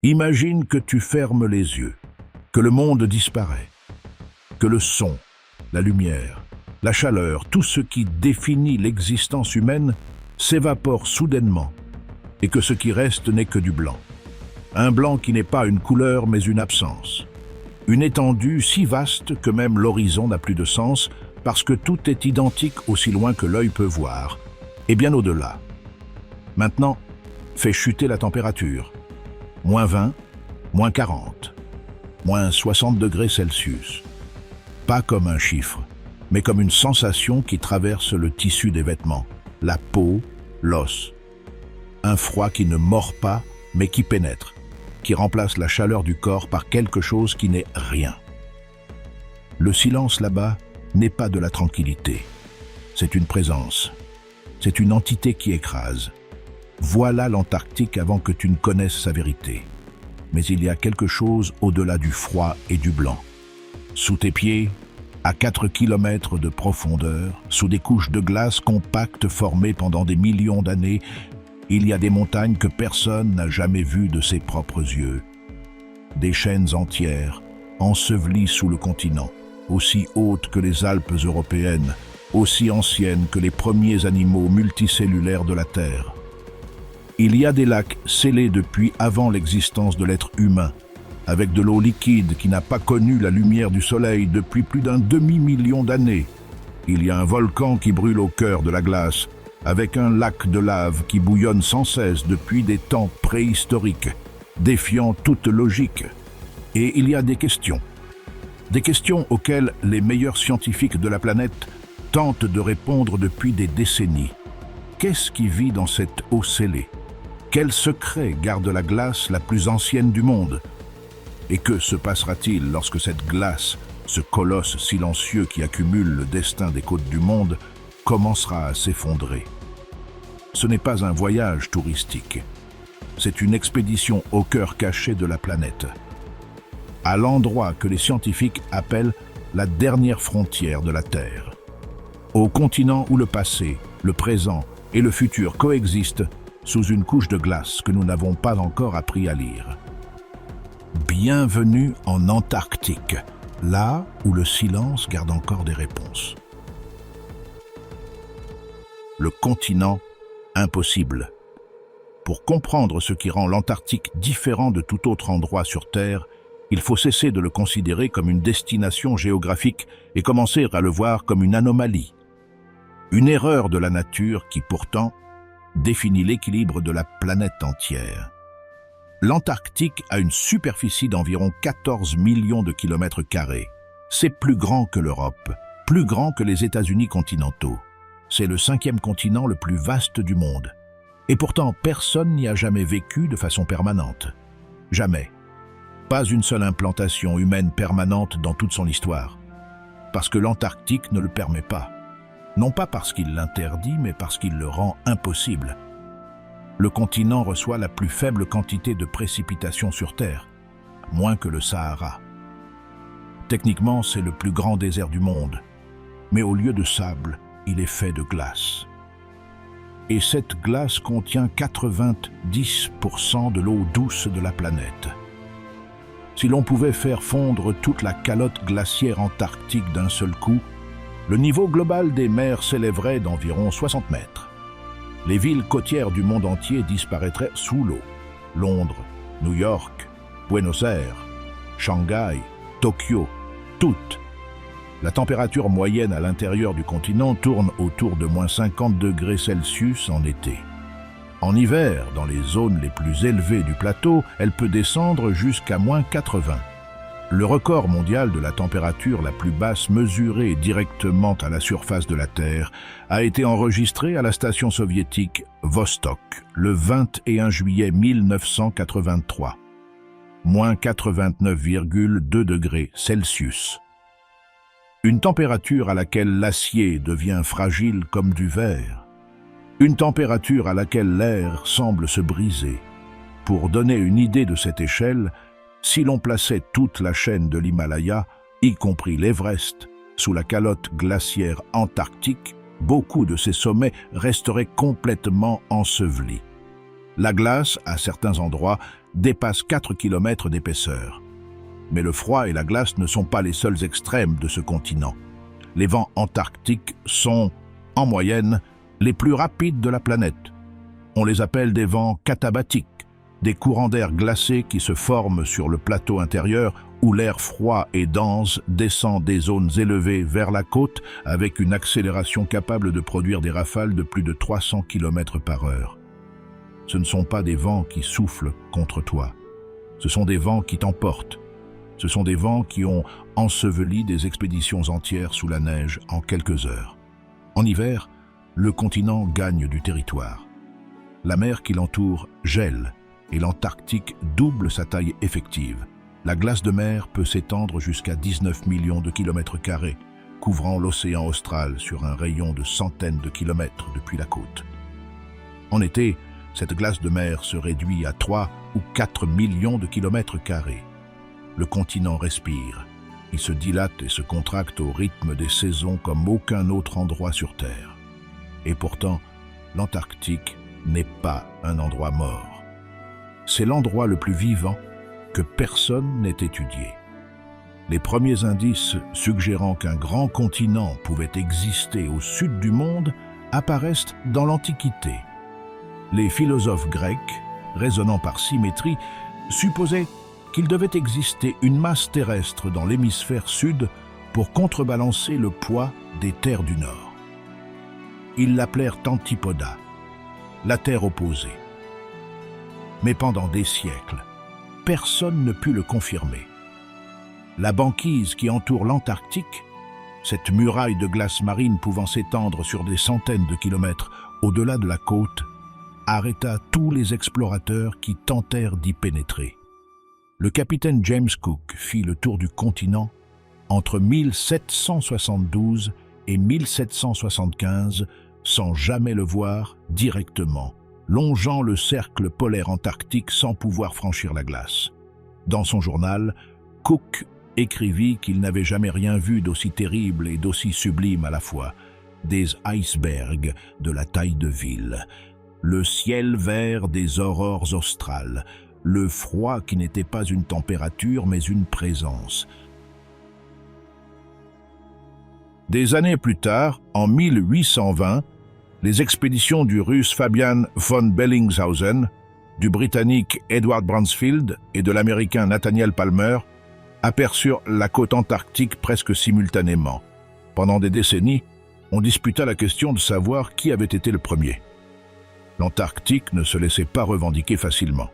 Imagine que tu fermes les yeux, que le monde disparaît, que le son, la lumière, la chaleur, tout ce qui définit l'existence humaine s'évapore soudainement et que ce qui reste n'est que du blanc. Un blanc qui n'est pas une couleur mais une absence. Une étendue si vaste que même l'horizon n'a plus de sens parce que tout est identique aussi loin que l'œil peut voir et bien au-delà. Maintenant, fais chuter la température. -20, -40, -60 degrés Celsius. Pas comme un chiffre, mais comme une sensation qui traverse le tissu des vêtements, la peau, l'os. Un froid qui ne mord pas, mais qui pénètre, qui remplace la chaleur du corps par quelque chose qui n'est rien. Le silence là-bas n'est pas de la tranquillité. C'est une présence. C'est une entité qui écrase. Voilà l'Antarctique avant que tu ne connaisses sa vérité. Mais il y a quelque chose au-delà du froid et du blanc. Sous tes pieds, à 4 kilomètres de profondeur, sous des couches de glace compactes formées pendant des millions d'années, il y a des montagnes que personne n'a jamais vues de ses propres yeux. Des chaînes entières, ensevelies sous le continent, aussi hautes que les Alpes européennes, aussi anciennes que les premiers animaux multicellulaires de la Terre. Il y a des lacs scellés depuis avant l'existence de l'être humain, avec de l'eau liquide qui n'a pas connu la lumière du soleil depuis plus d'un demi-million d'années. Il y a un volcan qui brûle au cœur de la glace, avec un lac de lave qui bouillonne sans cesse depuis des temps préhistoriques, défiant toute logique. Et il y a des questions auxquelles les meilleurs scientifiques de la planète tentent de répondre depuis des décennies. Qu'est-ce qui vit dans cette eau scellée? Quel secret garde la glace la plus ancienne du monde? Et que se passera-t-il lorsque cette glace, ce colosse silencieux qui accumule le destin des côtes du monde, commencera à s'effondrer? Ce n'est pas un voyage touristique. C'est une expédition au cœur caché de la planète. À l'endroit que les scientifiques appellent la dernière frontière de la Terre. Au continent où le passé, le présent et le futur coexistent sous une couche de glace que nous n'avons pas encore appris à lire. Bienvenue en Antarctique, là où le silence garde encore des réponses. Le continent impossible. Pour comprendre ce qui rend l'Antarctique différent de tout autre endroit sur Terre, il faut cesser de le considérer comme une destination géographique et commencer à le voir comme une anomalie. Une erreur de la nature qui, pourtant, définit l'équilibre de la planète entière. L'Antarctique a une superficie d'environ 14 millions de kilomètres carrés. C'est plus grand que l'Europe, plus grand que les États-Unis continentaux. C'est le 5e continent le plus vaste du monde. Et pourtant, personne n'y a jamais vécu de façon permanente. Jamais. Pas une seule implantation humaine permanente dans toute son histoire. Parce que l'Antarctique ne le permet pas. Non pas parce qu'il l'interdit, mais parce qu'il le rend impossible. Le continent reçoit la plus faible quantité de précipitations sur Terre, moins que le Sahara. Techniquement, c'est le plus grand désert du monde, mais au lieu de sable, il est fait de glace. Et cette glace contient 90% de l'eau douce de la planète. Si l'on pouvait faire fondre toute la calotte glaciaire antarctique d'un seul coup, le niveau global des mers s'élèverait d'environ 60 mètres. Les villes côtières du monde entier disparaîtraient sous l'eau. Londres, New York, Buenos Aires, Shanghai, Tokyo, toutes. La température moyenne à l'intérieur du continent tourne autour de -50 degrés Celsius en été. En hiver, dans les zones les plus élevées du plateau, elle peut descendre jusqu'à -80. Le record mondial de la température la plus basse mesurée directement à la surface de la Terre a été enregistré à la station soviétique Vostok le 21 juillet 1983, -89,2 degrés Celsius. Une température à laquelle l'acier devient fragile comme du verre. Une température à laquelle l'air semble se briser. Pour donner une idée de cette échelle, si l'on plaçait toute la chaîne de l'Himalaya, y compris l'Everest, sous la calotte glaciaire antarctique, beaucoup de ces sommets resteraient complètement ensevelis. La glace, à certains endroits, dépasse 4 km d'épaisseur. Mais le froid et la glace ne sont pas les seuls extrêmes de ce continent. Les vents antarctiques sont, en moyenne, les plus rapides de la planète. On les appelle des vents katabatiques, des courants d'air glacés qui se forment sur le plateau intérieur où l'air froid et dense descend des zones élevées vers la côte avec une accélération capable de produire des rafales de plus de 300 km par heure. Ce ne sont pas des vents qui soufflent contre toi, ce sont des vents qui t'emportent. Ce sont des vents qui ont enseveli des expéditions entières sous la neige en quelques heures. En hiver, le continent gagne du territoire. La mer qui l'entoure gèle et l'Antarctique double sa taille effective. La glace de mer peut s'étendre jusqu'à 19 millions de kilomètres carrés, couvrant l'océan austral sur un rayon de centaines de kilomètres depuis la côte. En été, cette glace de mer se réduit à 3 ou 4 millions de kilomètres carrés. Le continent respire. Il se dilate et se contracte au rythme des saisons comme aucun autre endroit sur Terre. Et pourtant, l'Antarctique n'est pas un endroit mort. C'est l'endroit le plus vivant que personne n'ait étudié. Les premiers indices suggérant qu'un grand continent pouvait exister au sud du monde apparaissent dans l'Antiquité. Les philosophes grecs, raisonnant par symétrie, supposaient qu'il devait exister une masse terrestre dans l'hémisphère sud pour contrebalancer le poids des terres du nord. Ils l'appelèrent Antipoda, la terre opposée. Mais pendant des siècles, personne ne put le confirmer. La banquise qui entoure l'Antarctique, cette muraille de glace marine pouvant s'étendre sur des centaines de kilomètres au-delà de la côte, arrêta tous les explorateurs qui tentèrent d'y pénétrer. Le capitaine James Cook fit le tour du continent entre 1772 et 1775 sans jamais le voir directement, longeant le cercle polaire antarctique sans pouvoir franchir la glace. Dans son journal, Cook écrivit qu'il n'avait jamais rien vu d'aussi terrible et d'aussi sublime à la fois, des icebergs de la taille de ville, le ciel vert des aurores australes, le froid qui n'était pas une température mais une présence. Des années plus tard, en 1820, les expéditions du Russe Fabian von Bellingshausen, du Britannique Edward Bransfield et de l'Américain Nathaniel Palmer aperçurent la côte antarctique presque simultanément. Pendant des décennies, on disputa la question de savoir qui avait été le premier. L'Antarctique ne se laissait pas revendiquer facilement.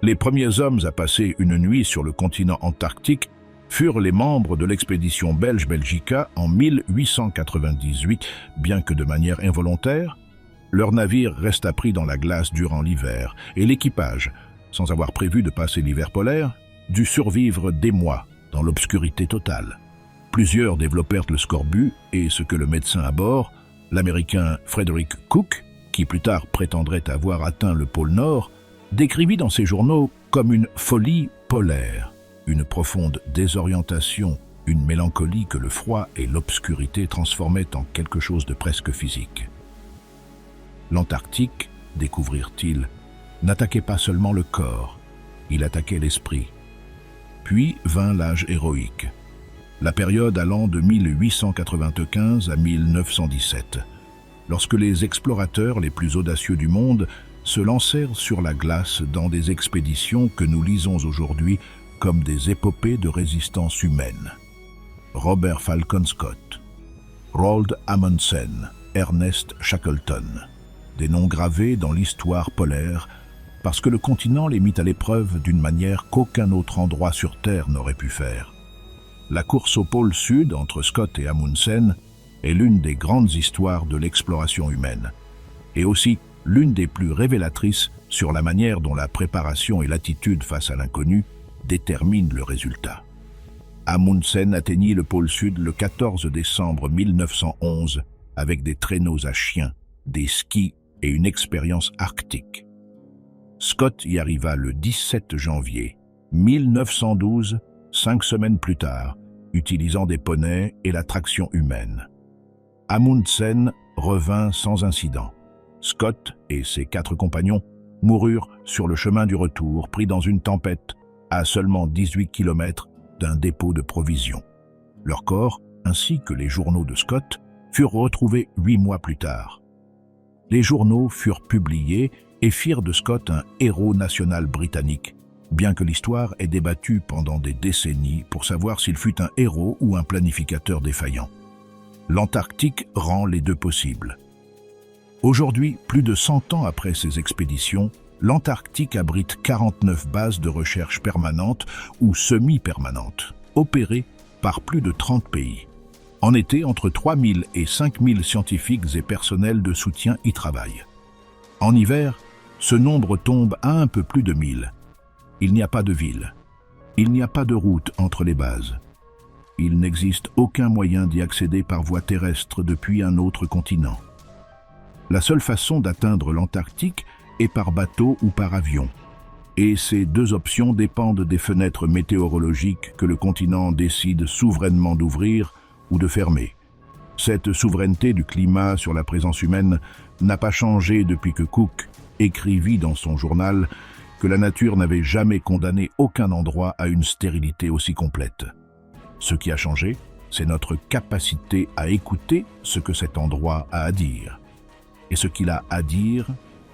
Les premiers hommes à passer une nuit sur le continent antarctique furent les membres de l'expédition belge Belgica en 1898, bien que de manière involontaire. Leur navire resta pris dans la glace durant l'hiver, et l'équipage, sans avoir prévu de passer l'hiver polaire, dut survivre des mois dans l'obscurité totale. Plusieurs développèrent le scorbut, et ce que le médecin à bord, l'Américain Frederick Cook, qui plus tard prétendrait avoir atteint le pôle Nord, décrivit dans ses journaux comme une folie polaire, une profonde désorientation, une mélancolie que le froid et l'obscurité transformaient en quelque chose de presque physique. L'Antarctique, découvrirent-ils, n'attaquait pas seulement le corps, il attaquait l'esprit. Puis vint l'âge héroïque, la période allant de 1895 à 1917, lorsque les explorateurs les plus audacieux du monde se lancèrent sur la glace dans des expéditions que nous lisons aujourd'hui comme des épopées de résistance humaine. Robert Falcon Scott, Roald Amundsen, Ernest Shackleton, des noms gravés dans l'histoire polaire parce que le continent les mit à l'épreuve d'une manière qu'aucun autre endroit sur Terre n'aurait pu faire. La course au pôle sud entre Scott et Amundsen est l'une des grandes histoires de l'exploration humaine, et aussi l'une des plus révélatrices sur la manière dont la préparation et l'attitude face à l'inconnu déterminent le résultat. Amundsen atteignit le pôle sud le 14 décembre 1911 avec des traîneaux à chiens, des skis et une expérience arctique. Scott y arriva le 17 janvier 1912, 5 semaines plus tard, utilisant des poneys et la traction humaine. Amundsen revint sans incident. Scott et ses 4 compagnons moururent sur le chemin du retour, pris dans une tempête à seulement 18 kilomètres d'un dépôt de provisions. Leurs corps, ainsi que les journaux de Scott, furent retrouvés 8 mois plus tard. Les journaux furent publiés et firent de Scott un héros national britannique, bien que l'histoire ait débattu pendant des décennies pour savoir s'il fut un héros ou un planificateur défaillant. L'Antarctique rend les deux possibles. Aujourd'hui, plus de 100 ans après ces expéditions, l'Antarctique abrite 49 bases de recherche permanentes ou semi-permanentes, opérées par plus de 30 pays. En été, entre 3000 et 5000 scientifiques et personnels de soutien y travaillent. En hiver, ce nombre tombe à un peu plus de 1000. Il n'y a pas de ville. Il n'y a pas de route entre les bases. Il n'existe aucun moyen d'y accéder par voie terrestre depuis un autre continent. La seule façon d'atteindre l'Antarctique est par bateau ou par avion. Et ces deux options dépendent des fenêtres météorologiques que le continent décide souverainement d'ouvrir ou de fermer. Cette souveraineté du climat sur la présence humaine n'a pas changé depuis que Cook écrivit dans son journal que la nature n'avait jamais condamné aucun endroit à une stérilité aussi complète. Ce qui a changé, c'est notre capacité à écouter ce que cet endroit a à dire. Et ce qu'il a à dire,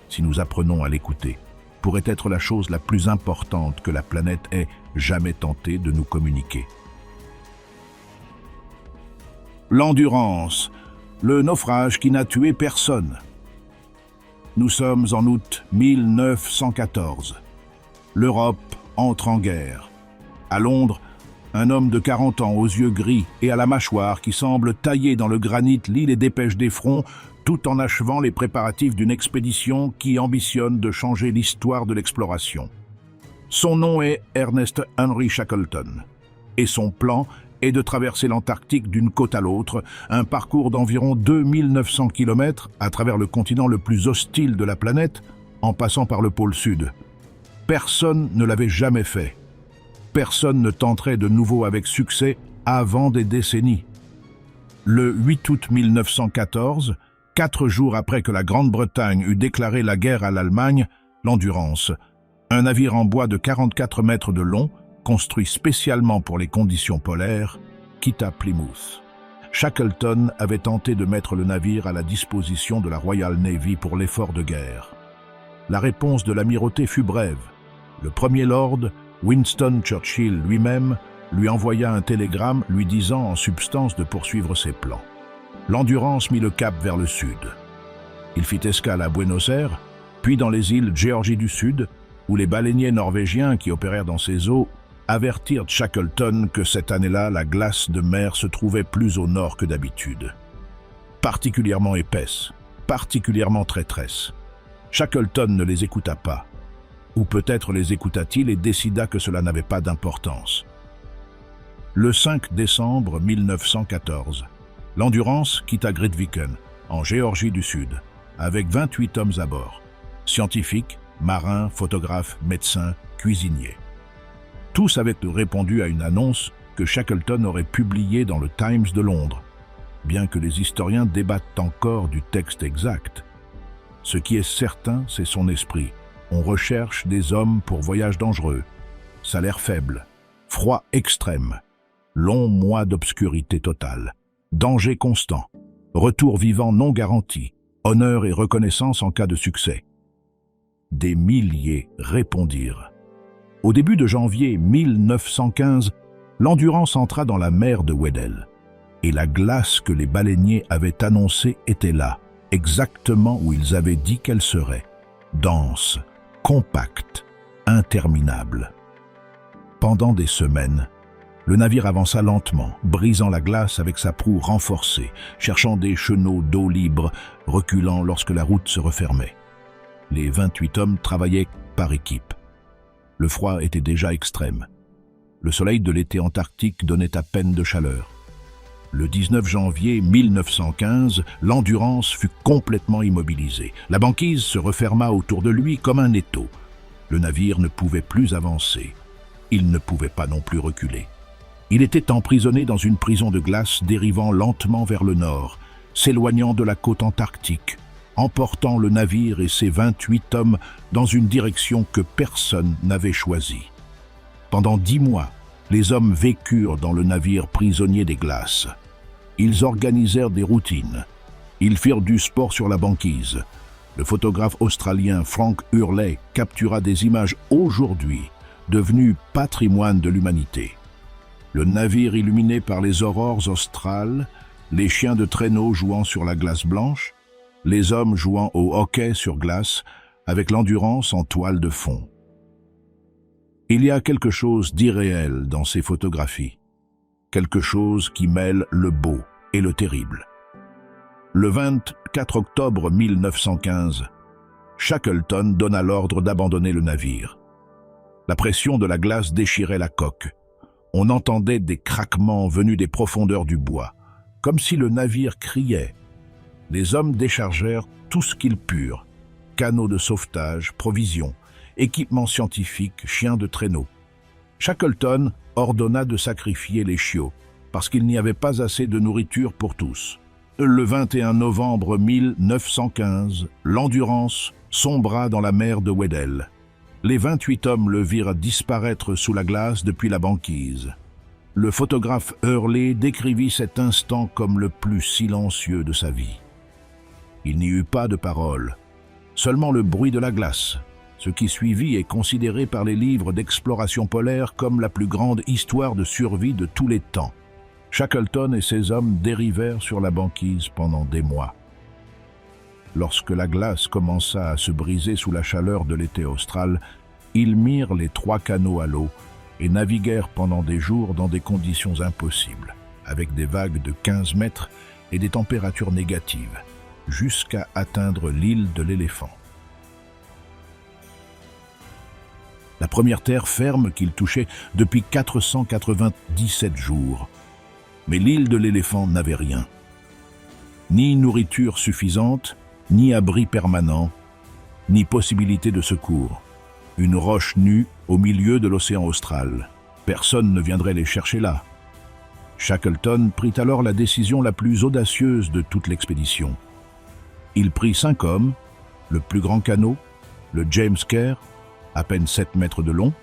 si nous apprenons à l'écouter, pourrait être la chose la plus importante que la planète ait jamais tenté de nous communiquer. L'endurance, le naufrage qui n'a tué personne. Nous sommes en août 1914. L'Europe entre en guerre. À Londres, un homme de 40 ans aux yeux gris et à la mâchoire qui semble tailler dans le granit lit les dépêches des fronts tout en achevant les préparatifs d'une expédition qui ambitionne de changer l'histoire de l'exploration. Son nom est Ernest Henry Shackleton et son plan est de traverser l'Antarctique d'une côte à l'autre, un parcours d'environ 2900 km à travers le continent le plus hostile de la planète, en passant par le pôle Sud. Personne ne l'avait jamais fait. Personne ne tenterait de nouveau avec succès avant des décennies. Le 8 août 1914, 4 jours après que la Grande-Bretagne eut déclaré la guerre à l'Allemagne, l'Endurance, un navire en bois de 44 mètres de long, construit spécialement pour les conditions polaires, quitta Plymouth. Shackleton avait tenté de mettre le navire à la disposition de la Royal Navy pour l'effort de guerre. La réponse de l'amirauté fut brève. Le premier lord, Winston Churchill lui-même, lui envoya un télégramme lui disant en substance de poursuivre ses plans. L'Endurance mit le cap vers le sud. Il fit escale à Buenos Aires, puis dans les îles Géorgie du Sud, où les baleiniers norvégiens qui opérèrent dans ces eaux avertirent Shackleton que cette année-là, la glace de mer se trouvait plus au nord que d'habitude. Particulièrement épaisse, particulièrement traîtresse. Shackleton ne les écouta pas. Ou peut-être les écouta-t-il et décida que cela n'avait pas d'importance. Le 5 décembre 1914, l'Endurance quitta Grytviken, en Géorgie du Sud, avec 28 hommes à bord, scientifiques, marins, photographes, médecins, cuisiniers. Tous avaient répondu à une annonce que Shackleton aurait publiée dans le Times de Londres, bien que les historiens débattent encore du texte exact. Ce qui est certain, c'est son esprit. On recherche des hommes pour voyages dangereux, salaire faible, froid extrême, longs mois d'obscurité totale, danger constant, retour vivant non garanti, honneur et reconnaissance en cas de succès. Des milliers répondirent. Au début de janvier 1915, l'Endurance entra dans la mer de Weddell, et la glace que les baleiniers avaient annoncée était là, exactement où ils avaient dit qu'elle serait, dense, compacte, interminable. Pendant des semaines, le navire avança lentement, brisant la glace avec sa proue renforcée, cherchant des chenaux d'eau libre, reculant lorsque la route se refermait. Les 28 hommes travaillaient par équipe. Le froid était déjà extrême. Le soleil de l'été antarctique donnait à peine de chaleur. Le 19 janvier 1915, l'Endurance fut complètement immobilisée. La banquise se referma autour de lui comme un étau. Le navire ne pouvait plus avancer. Il ne pouvait pas non plus reculer. Il était emprisonné dans une prison de glace dérivant lentement vers le nord, s'éloignant de la côte antarctique, emportant le navire et ses 28 hommes dans une direction que personne n'avait choisie. Pendant 10 mois, les hommes vécurent dans le navire prisonnier des glaces. Ils organisèrent des routines. Ils firent du sport sur la banquise. Le photographe australien Frank Hurley captura des images aujourd'hui devenues patrimoine de l'humanité. Le navire illuminé par les aurores australes, les chiens de traîneau jouant sur la glace blanche, les hommes jouant au hockey sur glace avec l'endurance en toile de fond. Il y a quelque chose d'irréel dans ces photographies, quelque chose qui mêle le beau et le terrible. Le 24 octobre 1915, Shackleton donna l'ordre d'abandonner le navire. La pression de la glace déchirait la coque. On entendait des craquements venus des profondeurs du bois, comme si le navire criait. Les hommes déchargèrent tout ce qu'ils purent, canaux de sauvetage, provisions, équipements scientifiques, chiens de traîneau. Shackleton ordonna de sacrifier les chiots, parce qu'il n'y avait pas assez de nourriture pour tous. Le 21 novembre 1915, l'Endurance sombra dans la mer de Weddell. Les 28 hommes le virent disparaître sous la glace depuis la banquise. Le photographe Hurley décrivit cet instant comme le plus silencieux de sa vie. Il n'y eut pas de paroles, seulement le bruit de la glace. Ce qui suivit est considéré par les livres d'exploration polaire comme la plus grande histoire de survie de tous les temps. Shackleton et ses hommes dérivèrent sur la banquise pendant des mois. Lorsque la glace commença à se briser sous la chaleur de l'été austral, ils mirent les 3 canots à l'eau et naviguèrent pendant des jours dans des conditions impossibles, avec des vagues de 15 mètres et des températures négatives, jusqu'à atteindre l'île de l'Éléphant. La première terre ferme qu'ils touchaient depuis 497 jours. Mais l'île de l'Éléphant n'avait rien. Ni nourriture suffisante, ni abri permanent, ni possibilité de secours. Une roche nue au milieu de l'océan austral. Personne ne viendrait les chercher là. Shackleton prit alors la décision la plus audacieuse de toute l'expédition. Il prit 5 hommes, le plus grand canot, le James Caird, à peine 7 mètres de long,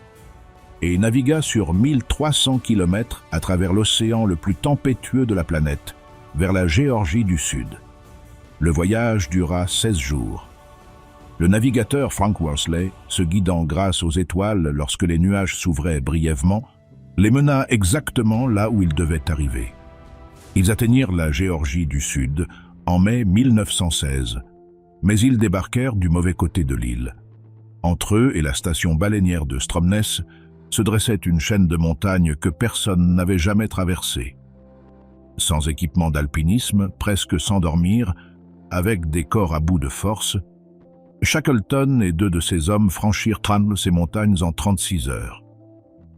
et navigua sur 1300 km à travers l'océan le plus tempétueux de la planète, vers la Géorgie du Sud. Le voyage dura 16 jours. Le navigateur Frank Worsley, se guidant grâce aux étoiles lorsque les nuages s'ouvraient brièvement, les mena exactement là où ils devaient arriver. Ils atteignirent la Géorgie du Sud en mai 1916, mais ils débarquèrent du mauvais côté de l'île. Entre eux et la station baleinière de Stromness se dressait une chaîne de montagnes que personne n'avait jamais traversée. Sans équipement d'alpinisme, presque sans dormir, avec des corps à bout de force, Shackleton et 2 de ses hommes franchirent ces montagnes en 36 heures.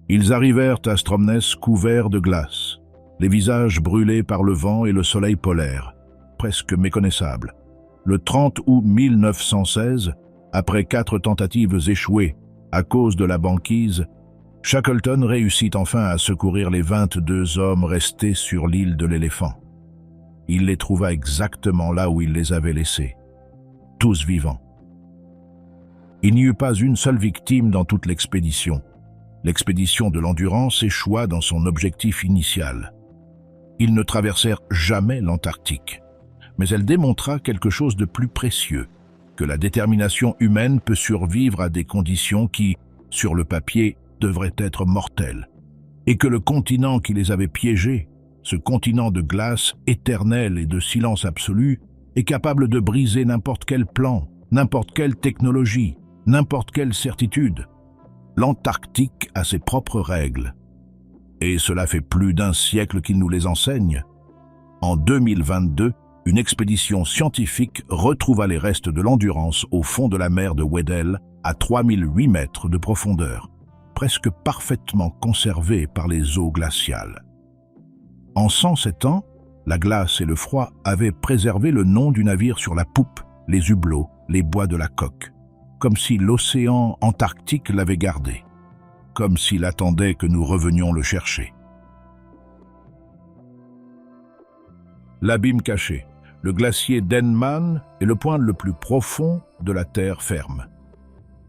Ils arrivèrent à Stromness couverts de glace, les visages brûlés par le vent et le soleil polaire, presque méconnaissables. Le 30 août 1916, après 4 tentatives échouées à cause de la banquise, Shackleton réussit enfin à secourir les 22 hommes restés sur l'île de l'Éléphant. Il les trouva exactement là où il les avait laissés, tous vivants. Il n'y eut pas une seule victime dans toute l'expédition. L'expédition de l'Endurance échoua dans son objectif initial. Ils ne traversèrent jamais l'Antarctique, mais elle démontra quelque chose de plus précieux, que la détermination humaine peut survivre à des conditions qui, sur le papier, devraient être mortelles, et que le continent qui les avait piégés, ce continent de glace éternelle et de silence absolu, est capable de briser n'importe quel plan, n'importe quelle technologie, n'importe quelle certitude. L'Antarctique a ses propres règles, et cela fait plus d'1 siècle qu'il nous les enseigne. En 2022, une expédition scientifique retrouva les restes de l'Endurance au fond de la mer de Weddell, à 3008 mètres de profondeur, presque parfaitement conservés par les eaux glaciales. En 107 ans, la glace et le froid avaient préservé le nom du navire sur la poupe, les hublots, les bois de la coque, comme si l'océan Antarctique l'avait gardé, comme s'il attendait que nous revenions le chercher. L'abîme caché. le glacier Denman est le point le plus profond de la terre ferme.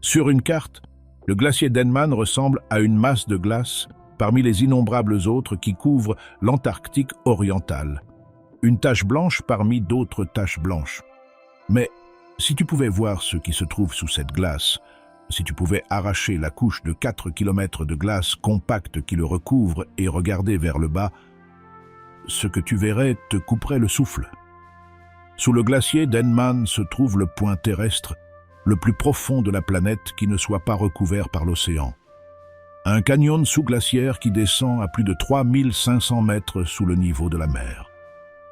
Sur une carte, le glacier Denman ressemble à une masse de glace parmi les innombrables autres qui couvrent l'Antarctique orientale. Une tache blanche parmi d'autres taches blanches. Mais si tu pouvais voir ce qui se trouve sous cette glace, si tu pouvais arracher la couche de 4 km de glace compacte qui le recouvre et regarder vers le bas, ce que tu verrais te couperait le souffle. Sous le glacier Denman se trouve le point terrestre le plus profond de la planète qui ne soit pas recouvert par l'océan. Un canyon sous-glaciaire qui descend à plus de 3500 mètres sous le niveau de la mer.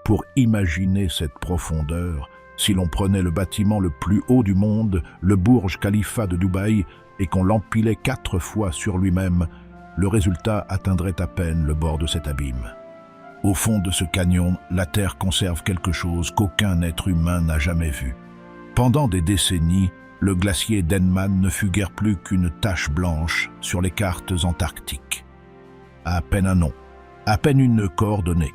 Pour imaginer cette profondeur, si l'on prenait le bâtiment le plus haut du monde, le Burj Khalifa de Dubaï, et qu'on l'empilait 4 fois sur lui-même, le résultat atteindrait à peine le bord de cet abîme. Au fond de ce canyon, la Terre conserve quelque chose qu'aucun être humain n'a jamais vu. Pendant des décennies, le glacier Denman ne fut guère plus qu'une tache blanche sur les cartes antarctiques. À peine un nom, à peine une coordonnée.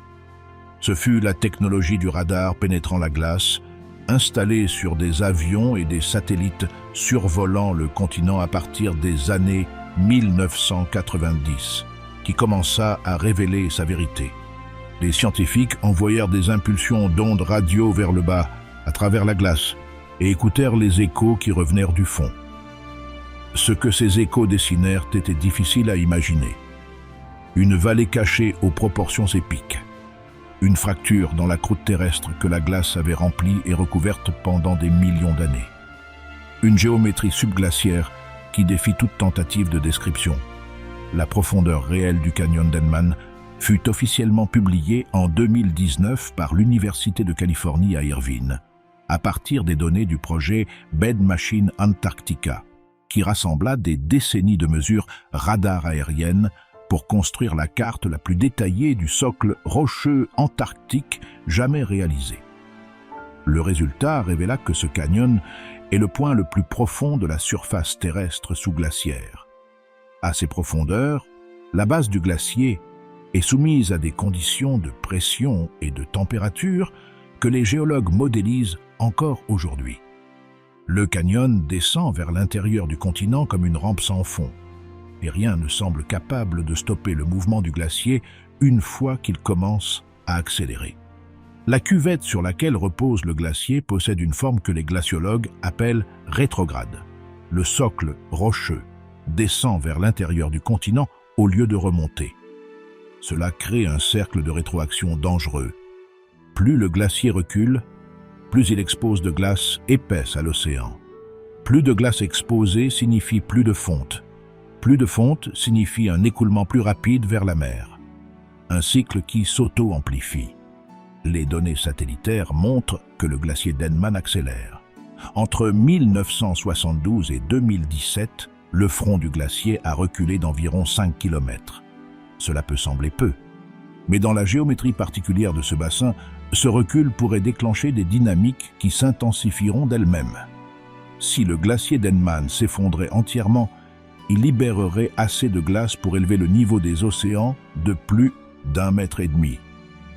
Ce fut la technologie du radar pénétrant la glace, installée sur des avions et des satellites survolant le continent à partir des années 1990, qui commença à révéler sa vérité. Les scientifiques envoyèrent des impulsions d'ondes radio vers le bas, à travers la glace, et écoutèrent les échos qui revenaient du fond. Ce que ces échos dessinèrent était difficile à imaginer. Une vallée cachée aux proportions épiques. Une fracture dans la croûte terrestre que la glace avait remplie et recouverte pendant des millions d'années. Une géométrie subglaciaire qui défie toute tentative de description. La profondeur réelle du canyon Denman fut officiellement publiée en 2019 par l'Université de Californie à Irvine, à partir des données du projet Bed Machine Antarctica, qui rassembla des décennies de mesures radar aériennes pour construire la carte la plus détaillée du socle rocheux antarctique jamais réalisé. Le résultat révéla que ce canyon est le point le plus profond de la surface terrestre sous-glaciaire. À ces profondeurs, la base du glacier est soumise à des conditions de pression et de température que les géologues modélisent encore aujourd'hui. Le canyon descend vers l'intérieur du continent comme une rampe sans fond, et rien ne semble capable de stopper le mouvement du glacier une fois qu'il commence à accélérer. La cuvette sur laquelle repose le glacier possède une forme que les glaciologues appellent rétrograde. Le socle rocheux descend vers l'intérieur du continent au lieu de remonter. Cela crée un cercle de rétroaction dangereux. Plus le glacier recule, plus il expose de glace épaisse à l'océan. Plus de glace exposée signifie plus de fonte. Plus de fonte signifie un écoulement plus rapide vers la mer. Un cycle qui s'auto-amplifie. Les données satellitaires montrent que le glacier Denman accélère. Entre 1972 et 2017, le front du glacier a reculé d'environ 5 km. Cela peut sembler peu, mais dans la géométrie particulière de ce bassin, ce recul pourrait déclencher des dynamiques qui s'intensifieront d'elles-mêmes. Si le glacier Denman s'effondrait entièrement, il libérerait assez de glace pour élever le niveau des océans de plus d'1,5 mètre.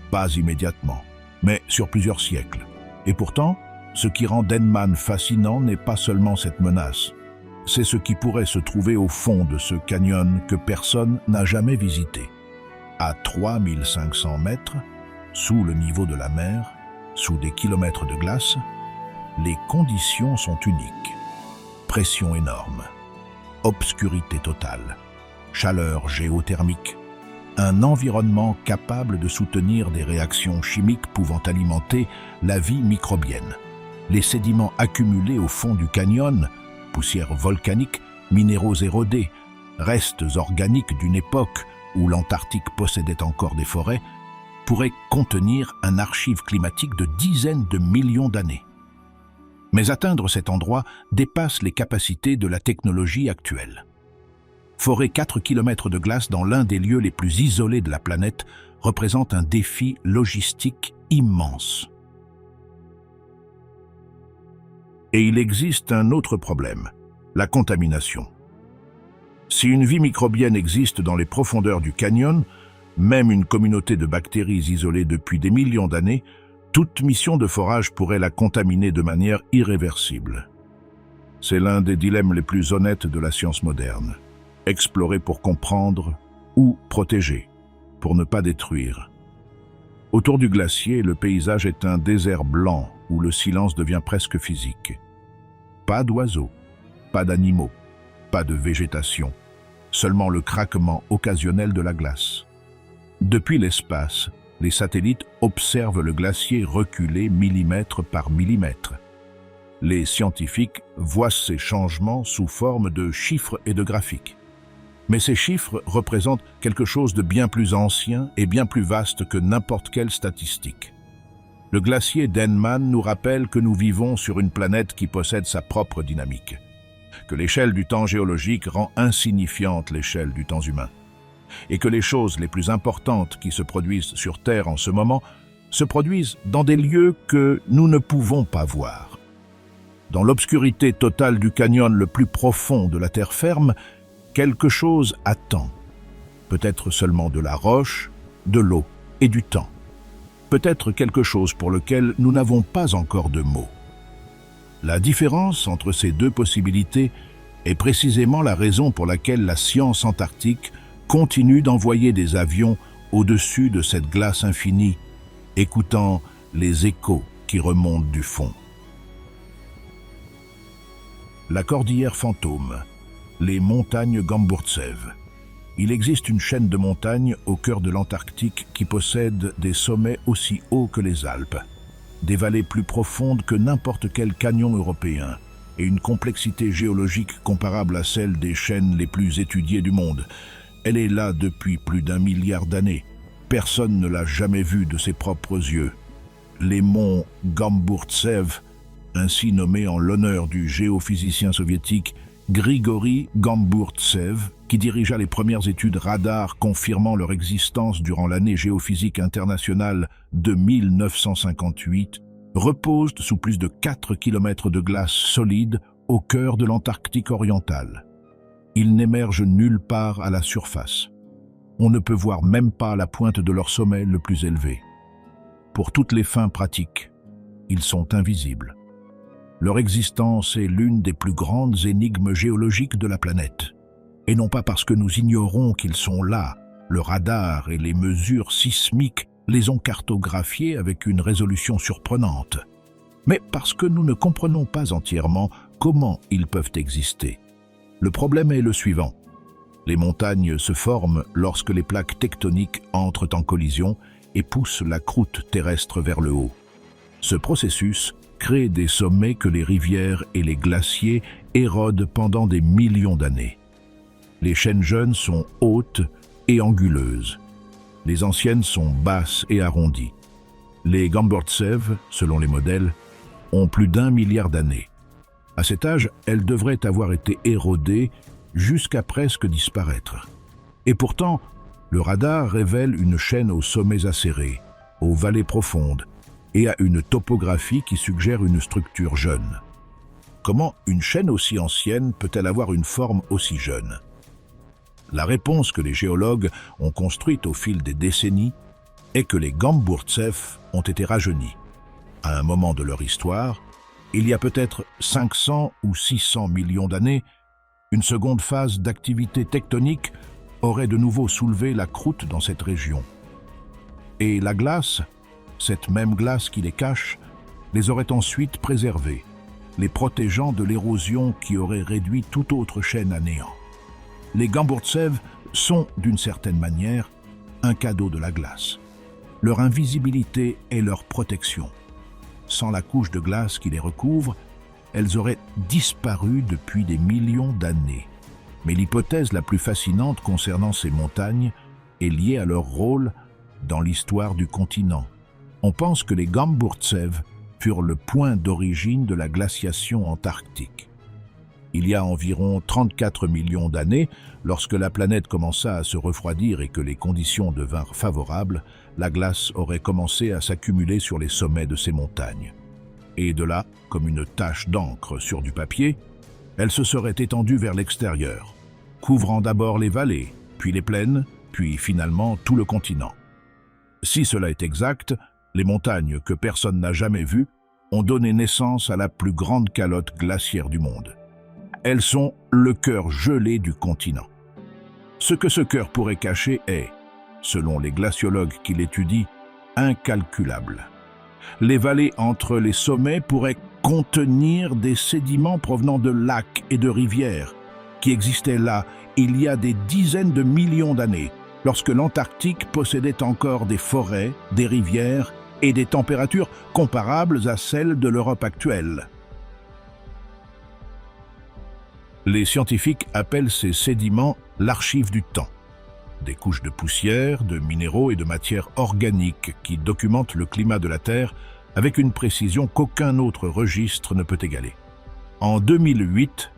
Pas immédiatement, mais sur plusieurs siècles. Et pourtant, ce qui rend Denman fascinant n'est pas seulement cette menace. C'est ce qui pourrait se trouver au fond de ce canyon que personne n'a jamais visité. À 3500 mètres, sous le niveau de la mer, sous des kilomètres de glace, les conditions sont uniques. Pression énorme, obscurité totale, chaleur géothermique, un environnement capable de soutenir des réactions chimiques pouvant alimenter la vie microbienne. Les sédiments accumulés au fond du canyon, poussière volcanique, minéraux érodés, restes organiques d'une époque où l'Antarctique possédait encore des forêts, pourraient contenir un archive climatique de dizaines de millions d'années. Mais atteindre cet endroit dépasse les capacités de la technologie actuelle. Forer 4 km de glace dans l'un des lieux les plus isolés de la planète représente un défi logistique immense. Et il existe un autre problème, la contamination. Si une vie microbienne existe dans les profondeurs du canyon, même une communauté de bactéries isolées depuis des millions d'années, Toute mission de forage pourrait la contaminer de manière irréversible. C'est l'un des dilemmes les plus honnêtes de la science moderne. Explorer pour comprendre ou protéger, pour ne pas détruire. Autour du glacier, le paysage est un désert blanc où le silence devient presque physique. Pas d'oiseaux, pas d'animaux, pas de végétation, seulement le craquement occasionnel de la glace. Depuis l'espace, les satellites observent le glacier reculer millimètre par millimètre. Les scientifiques voient ces changements sous forme de chiffres et de graphiques. Mais ces chiffres représentent quelque chose de bien plus ancien et bien plus vaste que n'importe quelle statistique. Le glacier d'Henman nous rappelle que nous vivons sur une planète qui possède sa propre dynamique, que l'échelle du temps géologique rend insignifiante l'échelle du temps humain, et que les choses les plus importantes qui se produisent sur Terre en ce moment se produisent dans des lieux que nous ne pouvons pas voir. Dans l'obscurité totale du canyon le plus profond de la terre ferme, quelque chose attend. Peut-être seulement de la roche, de l'eau et du temps. Peut-être quelque chose pour lequel nous n'avons pas encore de mots. La différence entre ces deux possibilités est précisément la raison pour laquelle la science antarctique continue d'envoyer des avions au-dessus de cette glace infinie, écoutant les échos qui remontent du fond. La cordillère fantôme, les montagnes Gamburtsev. Il existe une chaîne de montagnes au cœur de l'Antarctique qui possède des sommets aussi hauts que les Alpes, des vallées plus profondes que n'importe quel canyon européen et une complexité géologique comparable à celle des chaînes les plus étudiées du monde. Elle est là depuis plus d'1 milliard d'années. Personne ne l'a jamais vue de ses propres yeux. Les monts Gamburtsev, ainsi nommés en l'honneur du géophysicien soviétique Grigori Gamburtsev, qui dirigea les premières études radar confirmant leur existence durant l'année géophysique internationale de 1958, reposent sous plus de 4 km de glace solide au cœur de l'Antarctique orientale. Ils n'émergent nulle part à la surface. On ne peut voir même pas la pointe de leur sommet le plus élevé. Pour toutes les fins pratiques, ils sont invisibles. Leur existence est l'une des plus grandes énigmes géologiques de la planète. Et non pas parce que nous ignorons qu'ils sont là, le radar et les mesures sismiques les ont cartographiés avec une résolution surprenante, mais parce que nous ne comprenons pas entièrement comment ils peuvent exister. Le problème est le suivant. Les montagnes se forment lorsque les plaques tectoniques entrent en collision et poussent la croûte terrestre vers le haut. Ce processus crée des sommets que les rivières et les glaciers érodent pendant des millions d'années. Les chaînes jeunes sont hautes et anguleuses. Les anciennes sont basses et arrondies. Les Gamburtsev, selon les modèles, ont plus d'1 milliard d'années. À cet âge, elles devraient avoir été érodées jusqu'à presque disparaître. Et pourtant, le radar révèle une chaîne aux sommets acérés, aux vallées profondes, et à une topographie qui suggère une structure jeune. Comment une chaîne aussi ancienne peut-elle avoir une forme aussi jeune? La réponse que les géologues ont construite au fil des décennies est que les Gamburtsev ont été rajeunis. À un moment de leur histoire, il y a peut-être 500 ou 600 millions d'années, une seconde phase d'activité tectonique aurait de nouveau soulevé la croûte dans cette région. Et la glace, cette même glace qui les cache, les aurait ensuite préservés, les protégeant de l'érosion qui aurait réduit toute autre chaîne à néant. Les Gamburtsev sont, d'une certaine manière, un cadeau de la glace. Leur invisibilité est leur protection. Sans la couche de glace qui les recouvre, elles auraient disparu depuis des millions d'années. Mais l'hypothèse la plus fascinante concernant ces montagnes est liée à leur rôle dans l'histoire du continent. On pense que les Gamburtsev furent le point d'origine de la glaciation antarctique. Il y a environ 34 millions d'années, lorsque la planète commença à se refroidir et que les conditions devinrent favorables, la glace aurait commencé à s'accumuler sur les sommets de ces montagnes. Et de là, comme une tache d'encre sur du papier, elle se serait étendue vers l'extérieur, couvrant d'abord les vallées, puis les plaines, puis finalement tout le continent. Si cela est exact, les montagnes que personne n'a jamais vues, ont donné naissance à la plus grande calotte glaciaire du monde. Elles sont le cœur gelé du continent. Ce que ce cœur pourrait cacher est, selon les glaciologues qui l'étudient, incalculable. Les vallées entre les sommets pourraient contenir des sédiments provenant de lacs et de rivières qui existaient là il y a des dizaines de millions d'années, lorsque l'Antarctique possédait encore des forêts, des rivières et des températures comparables à celles de l'Europe actuelle. Les scientifiques appellent ces sédiments l'archive du temps. Des couches de poussière, de minéraux et de matières organiques qui documentent le climat de la Terre avec une précision qu'aucun autre registre ne peut égaler. En 2008,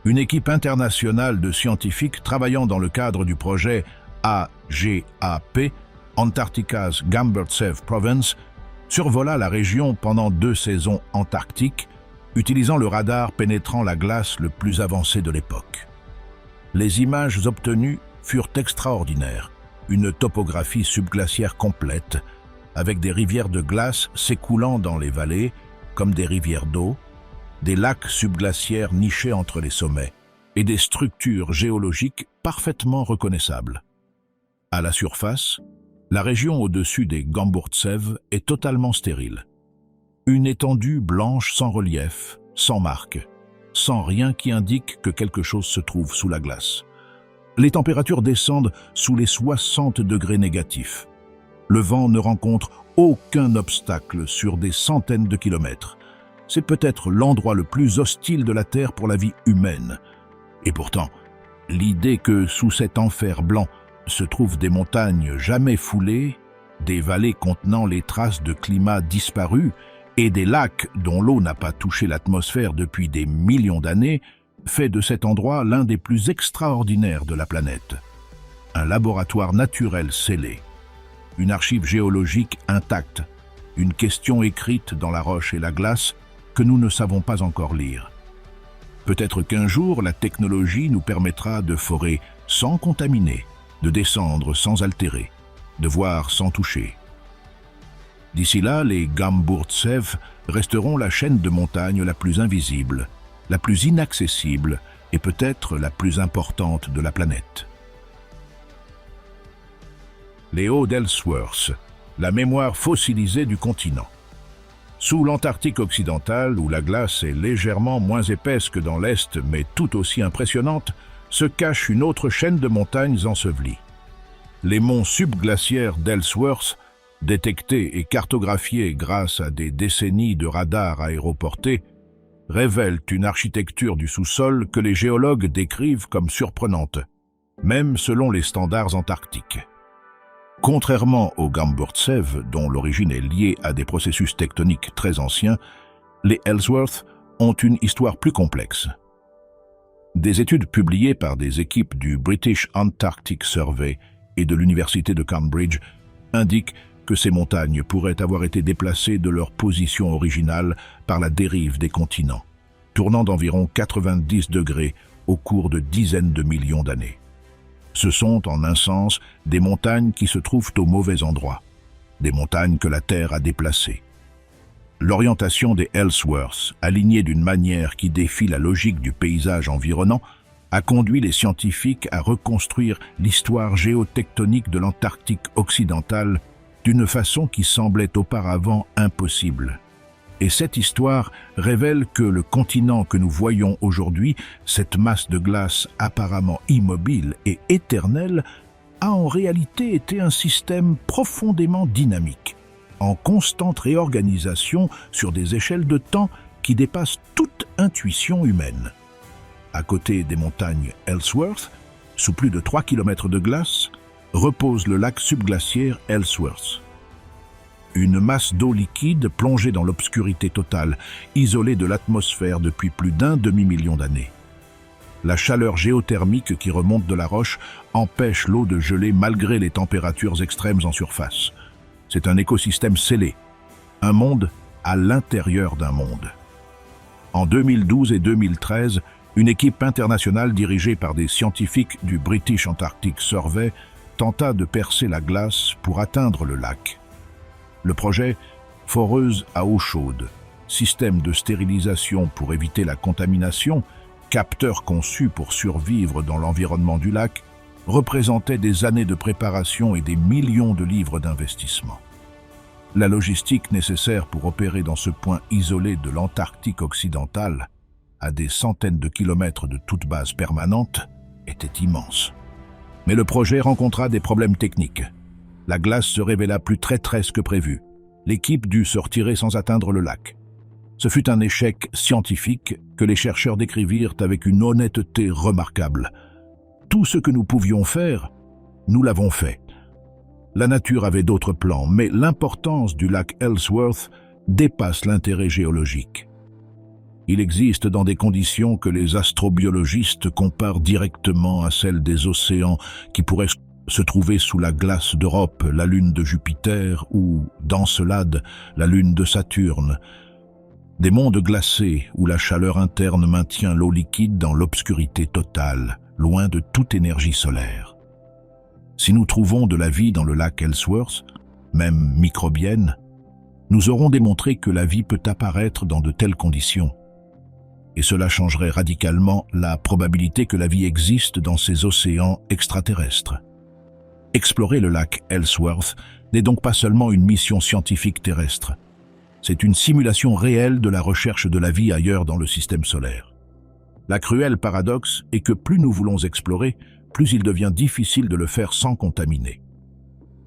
une équipe internationale de scientifiques travaillant dans le cadre du projet AGAP, Antarctica's Gamburtsev Province, survola la région pendant 2 saisons antarctiques, utilisant le radar pénétrant la glace le plus avancé de l'époque. Les images obtenues furent extraordinaires, une topographie subglaciaire complète, avec des rivières de glace s'écoulant dans les vallées, comme des rivières d'eau, des lacs subglaciaires nichés entre les sommets, et des structures géologiques parfaitement reconnaissables. À la surface, la région au-dessus des Gamburtsev est totalement stérile. Une étendue blanche sans relief, sans marque, sans rien qui indique que quelque chose se trouve sous la glace. Les températures descendent sous les 60 degrés négatifs. Le vent ne rencontre aucun obstacle sur des centaines de kilomètres. C'est peut-être l'endroit le plus hostile de la Terre pour la vie humaine. Et pourtant, l'idée que sous cet enfer blanc se trouvent des montagnes jamais foulées, des vallées contenant les traces de climat disparus et des lacs dont l'eau n'a pas touché l'atmosphère depuis des millions d'années, fait de cet endroit l'un des plus extraordinaires de la planète. Un laboratoire naturel scellé, une archive géologique intacte, une question écrite dans la roche et la glace que nous ne savons pas encore lire. Peut-être qu'un jour, la technologie nous permettra de forer sans contaminer, de descendre sans altérer, de voir sans toucher. D'ici là, les Gamburtsev resteront la chaîne de montagnes la plus invisible, la plus inaccessible et peut-être la plus importante de la planète. Les hauts d'Ellsworth, la mémoire fossilisée du continent. Sous l'Antarctique occidentale, où la glace est légèrement moins épaisse que dans l'Est, mais tout aussi impressionnante, se cache une autre chaîne de montagnes ensevelies. Les monts subglaciaires d'Ellsworth, détectés et cartographiés grâce à des décennies de radars aéroportés, révèlent une architecture du sous-sol que les géologues décrivent comme surprenante, même selon les standards antarctiques. Contrairement aux Gamburtsev, dont l'origine est liée à des processus tectoniques très anciens, les Ellsworth ont une histoire plus complexe. Des études publiées par des équipes du British Antarctic Survey et de l'Université de Cambridge indiquent que ces montagnes pourraient avoir été déplacées de leur position originale par la dérive des continents, tournant d'environ 90 degrés au cours de dizaines de millions d'années. Ce sont, en un sens, des montagnes qui se trouvent au mauvais endroit, des montagnes que la Terre a déplacées. L'orientation des Ellsworth, alignée d'une manière qui défie la logique du paysage environnant, a conduit les scientifiques à reconstruire l'histoire géotectonique de l'Antarctique occidental d'une façon qui semblait auparavant impossible. Et cette histoire révèle que le continent que nous voyons aujourd'hui, cette masse de glace apparemment immobile et éternelle, a en réalité été un système profondément dynamique, en constante réorganisation sur des échelles de temps qui dépassent toute intuition humaine. À côté des montagnes Ellsworth, sous plus de 3 km de glace, repose le lac subglaciaire Ellsworth. Une masse d'eau liquide plongée dans l'obscurité totale, isolée de l'atmosphère depuis plus d'un demi-million d'années. La chaleur géothermique qui remonte de la roche empêche l'eau de geler malgré les températures extrêmes en surface. C'est un écosystème scellé, un monde à l'intérieur d'un monde. En 2012 et 2013, une équipe internationale dirigée par des scientifiques du British Antarctic Survey tenta de percer la glace pour atteindre le lac. Le projet foreuse à eau chaude, système de stérilisation pour éviter la contamination, capteurs conçus pour survivre dans l'environnement du lac, représentaient des années de préparation et des millions de livres d'investissement. La logistique nécessaire pour opérer dans ce point isolé de l'Antarctique occidentale, à des centaines de kilomètres de toute base permanente, était immense. Mais le projet rencontra des problèmes techniques. La glace se révéla plus traîtresse que prévu. L'équipe dut se retirer sans atteindre le lac. Ce fut un échec scientifique que les chercheurs décrivirent avec une honnêteté remarquable. Tout ce que nous pouvions faire, nous l'avons fait. La nature avait d'autres plans, mais l'importance du lac Ellsworth dépasse l'intérêt géologique. Il existe dans des conditions que les astrobiologistes comparent directement à celles des océans qui pourraient se trouver sous la glace d'Europe, la lune de Jupiter ou, d'Encelade, la lune de Saturne. Des mondes glacés où la chaleur interne maintient l'eau liquide dans l'obscurité totale, loin de toute énergie solaire. Si nous trouvons de la vie dans le lac Ellsworth, même microbienne, nous aurons démontré que la vie peut apparaître dans de telles conditions. Et cela changerait radicalement la probabilité que la vie existe dans ces océans extraterrestres. Explorer le lac Ellsworth n'est donc pas seulement une mission scientifique terrestre. C'est une simulation réelle de la recherche de la vie ailleurs dans le système solaire. La cruelle paradoxe est que plus nous voulons explorer, plus il devient difficile de le faire sans contaminer.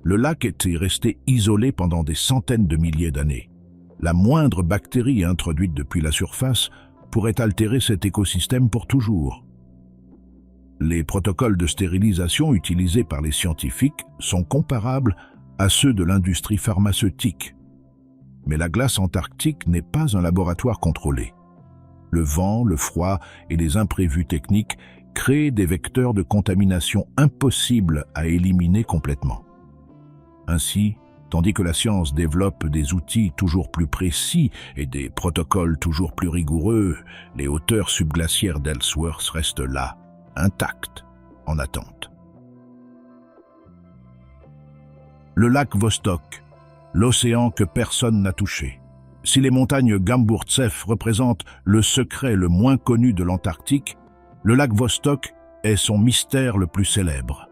Le lac était resté isolé pendant des centaines de milliers d'années. La moindre bactérie introduite depuis la surface pourrait altérer cet écosystème pour toujours. Les protocoles de stérilisation utilisés par les scientifiques sont comparables à ceux de l'industrie pharmaceutique. Mais la glace antarctique n'est pas un laboratoire contrôlé. Le vent, le froid et les imprévus techniques créent des vecteurs de contamination impossibles à éliminer complètement. Ainsi, tandis que la science développe des outils toujours plus précis et des protocoles toujours plus rigoureux, les hauteurs subglaciaires d'Ellsworth restent là, intactes, en attente. Le lac Vostok, l'océan que personne n'a touché. Si les montagnes Gamburtsev représentent le secret le moins connu de l'Antarctique, le lac Vostok est son mystère le plus célèbre.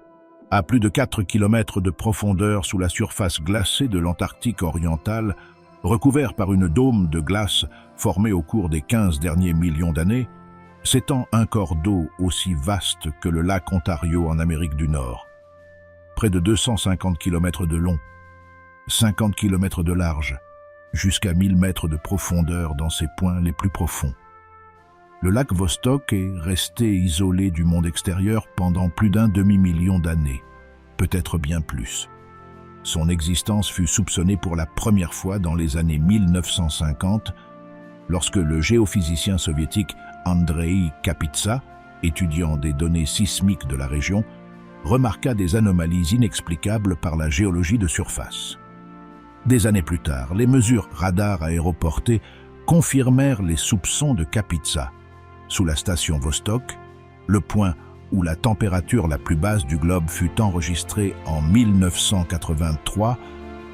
À plus de 4 km de profondeur sous la surface glacée de l'Antarctique orientale, recouvert par une dôme de glace formée au cours des 15 derniers millions d'années, s'étend un corps d'eau aussi vaste que le lac Ontario en Amérique du Nord. Près de 250 km de long, 50 km de large, jusqu'à 1000 mètres de profondeur dans ses points les plus profonds. Le lac Vostok est resté isolé du monde extérieur pendant plus d'un demi-million d'années, peut-être bien plus. Son existence fut soupçonnée pour la première fois dans les années 1950, lorsque le géophysicien soviétique Andrei Kapitsa, étudiant des données sismiques de la région, remarqua des anomalies inexplicables par la géologie de surface. Des années plus tard, les mesures radar aéroportées confirmèrent les soupçons de Kapitsa. Sous la station Vostok, le point où la température la plus basse du globe fut enregistrée en 1983,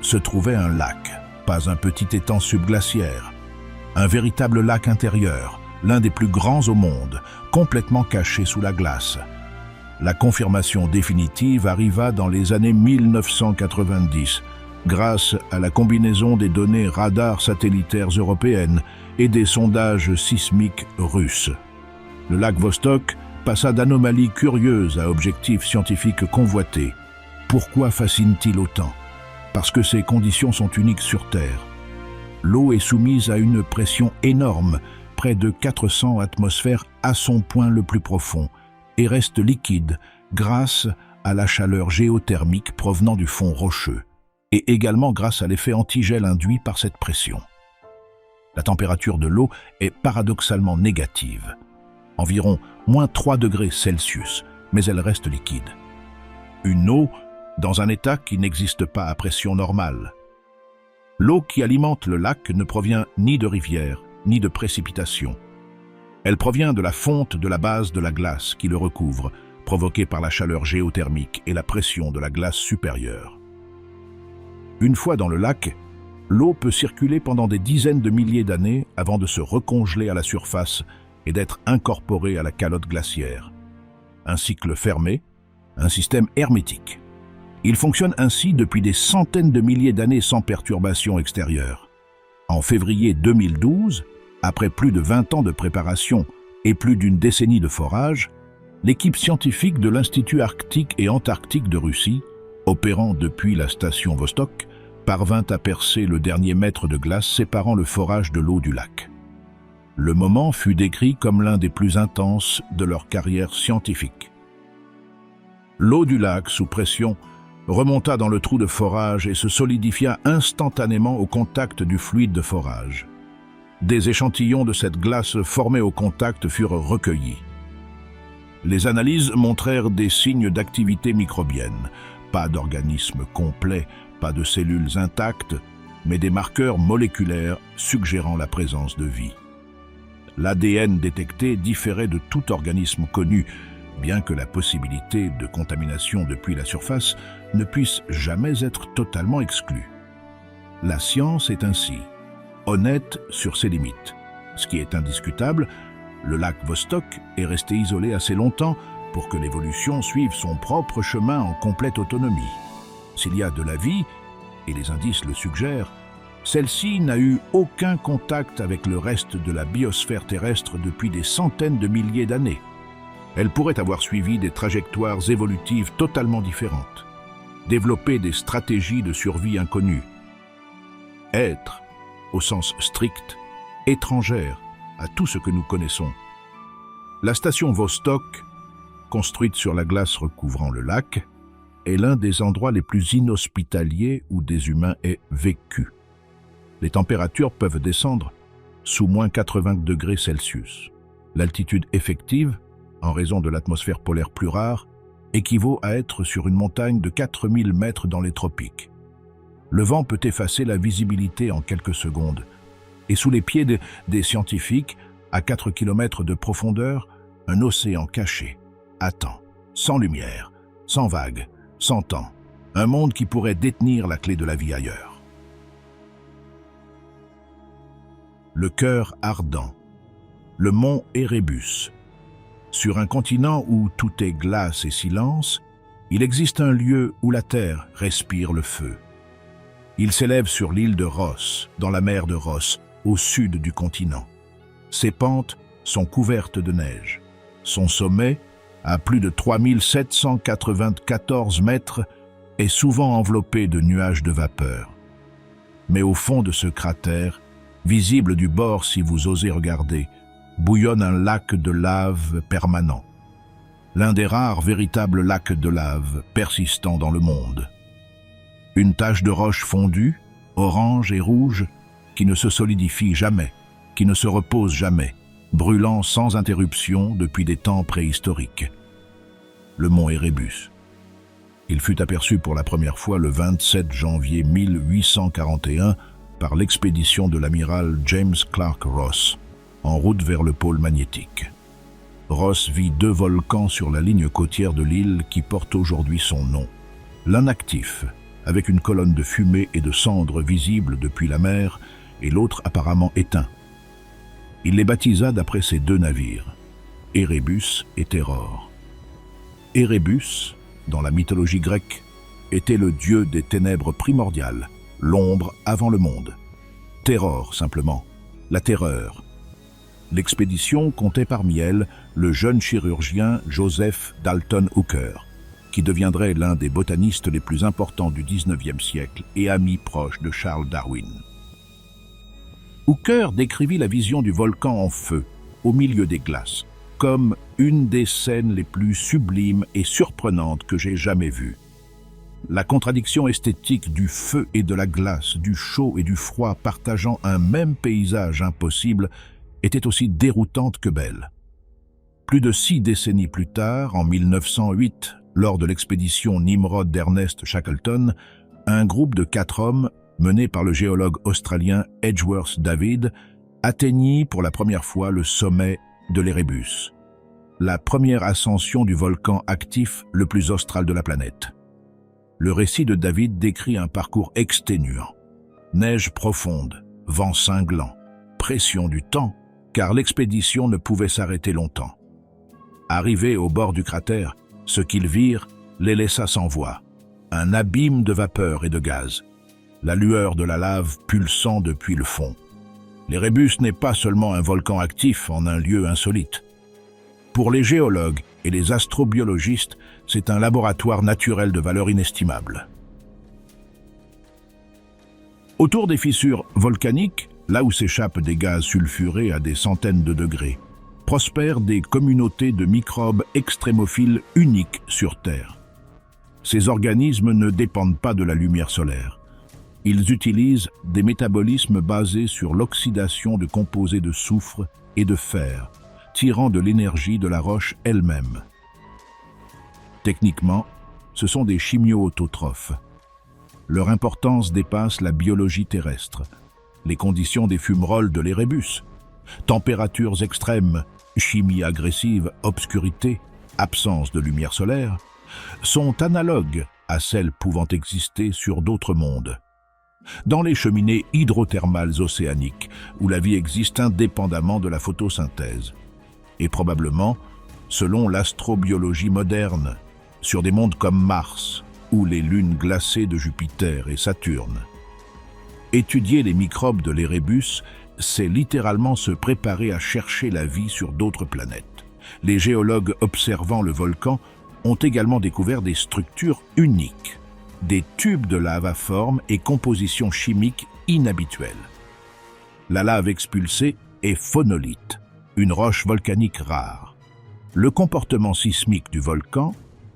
se trouvait un lac, pas un petit étang subglaciaire. Un véritable lac intérieur, l'un des plus grands au monde, complètement caché sous la glace. La confirmation définitive arriva dans les années 1990, grâce à la combinaison des données radars satellitaires européennes et des sondages sismiques russes. Le lac Vostok passa d'anomalies curieuses à objectifs scientifiques convoités. Pourquoi fascine-t-il autant? Parce que ces conditions sont uniques sur Terre. L'eau est soumise à une pression énorme, près de 400 atmosphères à son point le plus profond, et reste liquide grâce à la chaleur géothermique provenant du fond rocheux, et également grâce à l'effet antigel induit par cette pression. La température de l'eau est paradoxalement négative, environ moins 3 degrés Celsius, mais elle reste liquide. Une eau dans un état qui n'existe pas à pression normale. L'eau qui alimente le lac ne provient ni de rivières, ni de précipitations. Elle provient de la fonte de la base de la glace qui le recouvre, provoquée par la chaleur géothermique et la pression de la glace supérieure. Une fois dans le lac, l'eau peut circuler pendant des dizaines de milliers d'années avant de se recongeler à la surface et d'être incorporée à la calotte glaciaire. Un cycle fermé, un système hermétique. Il fonctionne ainsi depuis des centaines de milliers d'années sans perturbation extérieure. En février 2012, après plus de 20 ans de préparation et plus d'une décennie de forage, l'équipe scientifique de l'Institut arctique et antarctique de Russie, opérant depuis la station Vostok, parvint à percer le dernier mètre de glace séparant le forage de l'eau du lac. Le moment fut décrit comme l'un des plus intenses de leur carrière scientifique. L'eau du lac, sous pression, remonta dans le trou de forage et se solidifia instantanément au contact du fluide de forage. Des échantillons de cette glace formés au contact furent recueillis. Les analyses montrèrent des signes d'activité microbienne, pas d'organisme complet, pas de cellules intactes, mais des marqueurs moléculaires suggérant la présence de vie. L'ADN détecté différait de tout organisme connu, bien que la possibilité de contamination depuis la surface ne puisse jamais être totalement exclue. La science est ainsi honnête sur ses limites. Ce qui est indiscutable, le lac Vostok est resté isolé assez longtemps pour que l'évolution suive son propre chemin en complète autonomie. S'il y a de la vie, et les indices le suggèrent, celle-ci n'a eu aucun contact avec le reste de la biosphère terrestre depuis des centaines de milliers d'années. Elle pourrait avoir suivi des trajectoires évolutives totalement différentes, développer des stratégies de survie inconnues, être, au sens strict, étrangère à tout ce que nous connaissons. La station Vostok, construite sur la glace recouvrant le lac, est l'un des endroits les plus inhospitaliers où des humains aient vécu. Les températures peuvent descendre sous moins 80 degrés Celsius. L'altitude effective, en raison de l'atmosphère polaire plus rare, équivaut à être sur une montagne de 4000 mètres dans les tropiques. Le vent peut effacer la visibilité en quelques secondes, et sous les pieds des scientifiques, à 4 km de profondeur, un océan caché attend, sans lumière, sans vagues, sans temps, un monde qui pourrait détenir la clé de la vie ailleurs. Le cœur ardent, le mont Erebus. Sur un continent où tout est glace et silence, il existe un lieu où la terre respire le feu. Il s'élève sur l'île de Ross, dans la mer de Ross, au sud du continent. Ses pentes sont couvertes de neige. Son sommet, à plus de 3794 mètres, est souvent enveloppé de nuages de vapeur. Mais au fond de ce cratère, visible du bord si vous osez regarder, bouillonne un lac de lave permanent. L'un des rares véritables lacs de lave persistants dans le monde. Une tache de roche fondue, orange et rouge, qui ne se solidifie jamais, qui ne se repose jamais, brûlant sans interruption depuis des temps préhistoriques. Le mont Erebus. Il fut aperçu pour la première fois le 27 janvier 1841 par l'expédition de l'amiral James Clark Ross, en route vers le pôle magnétique. Ross vit 2 volcans sur la ligne côtière de l'île qui porte aujourd'hui son nom. L'un actif, avec une colonne de fumée et de cendres visibles depuis la mer, et l'autre apparemment éteint. Il les baptisa d'après ces 2 navires, Erebus et Terror. Erebus, dans la mythologie grecque, était le dieu des ténèbres primordiales, l'ombre avant le monde. Terror, simplement, la terreur. L'expédition comptait parmi elles le jeune chirurgien Joseph Dalton Hooker, qui deviendrait l'un des botanistes les plus importants du XIXe siècle et ami proche de Charles Darwin. Hooker décrivit la vision du volcan en feu, au milieu des glaces, comme une des scènes les plus sublimes et surprenantes que j'ai jamais vues. La contradiction esthétique du feu et de la glace, du chaud et du froid partageant un même paysage impossible était aussi déroutante que belle. Plus de 6 décennies plus tard, en 1908, lors de l'expédition Nimrod d'Ernest Shackleton, un groupe de 4 hommes, mené par le géologue australien Edgeworth David, atteignit pour la première fois le sommet de l'Erebus, la première ascension du volcan actif le plus austral de la planète. Le récit de David décrit un parcours exténuant. Neige profonde, vent cinglant, pression du temps, car l'expédition ne pouvait s'arrêter longtemps. Arrivés au bord du cratère, ce qu'ils virent les laissa sans voix. Un abîme de vapeur et de gaz. La lueur de la lave pulsant depuis le fond. L'Érébus n'est pas seulement un volcan actif en un lieu insolite. Pour les géologues et les astrobiologistes, c'est un laboratoire naturel de valeur inestimable. Autour des fissures volcaniques, là où s'échappent des gaz sulfurés à des centaines de degrés, prospèrent des communautés de microbes extrémophiles uniques sur Terre. Ces organismes ne dépendent pas de la lumière solaire. Ils utilisent des métabolismes basés sur l'oxydation de composés de soufre et de fer, tirant de l'énergie de la roche elle-même. Techniquement, ce sont des chimio-autotrophes. Leur importance dépasse la biologie terrestre. Les conditions des fumerolles de l'Érébus, températures extrêmes, chimie agressive, obscurité, absence de lumière solaire, sont analogues à celles pouvant exister sur d'autres mondes. Dans les cheminées hydrothermales océaniques, où la vie existe indépendamment de la photosynthèse. Et probablement, selon l'astrobiologie moderne, sur des mondes comme Mars, ou les lunes glacées de Jupiter et Saturne. Étudier les microbes de l'Érébus, c'est littéralement se préparer à chercher la vie sur d'autres planètes. Les géologues observant le volcan ont également découvert des structures uniques, des tubes de lave à forme et composition chimique inhabituelles. La lave expulsée est phonolite, une roche volcanique rare. Le comportement sismique du volcan,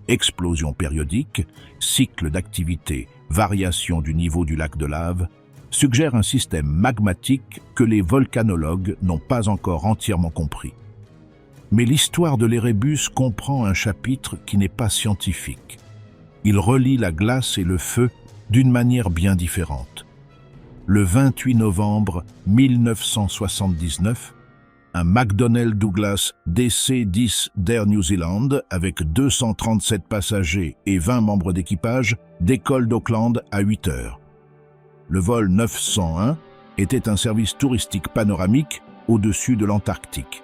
explosion périodique, cycle d'activité, variation du niveau du lac de lave, suggère un système magmatique que les volcanologues n'ont pas encore entièrement compris. Mais l'histoire de l'Érébus comprend un chapitre qui n'est pas scientifique. Il relie la glace et le feu d'une manière bien différente. Le 28 novembre 1979, un McDonnell Douglas DC-10 d'Air New Zealand, avec 237 passagers et 20 membres d'équipage, décolle d'Auckland à 8 heures. Le vol 901 était un service touristique panoramique au-dessus de l'Antarctique.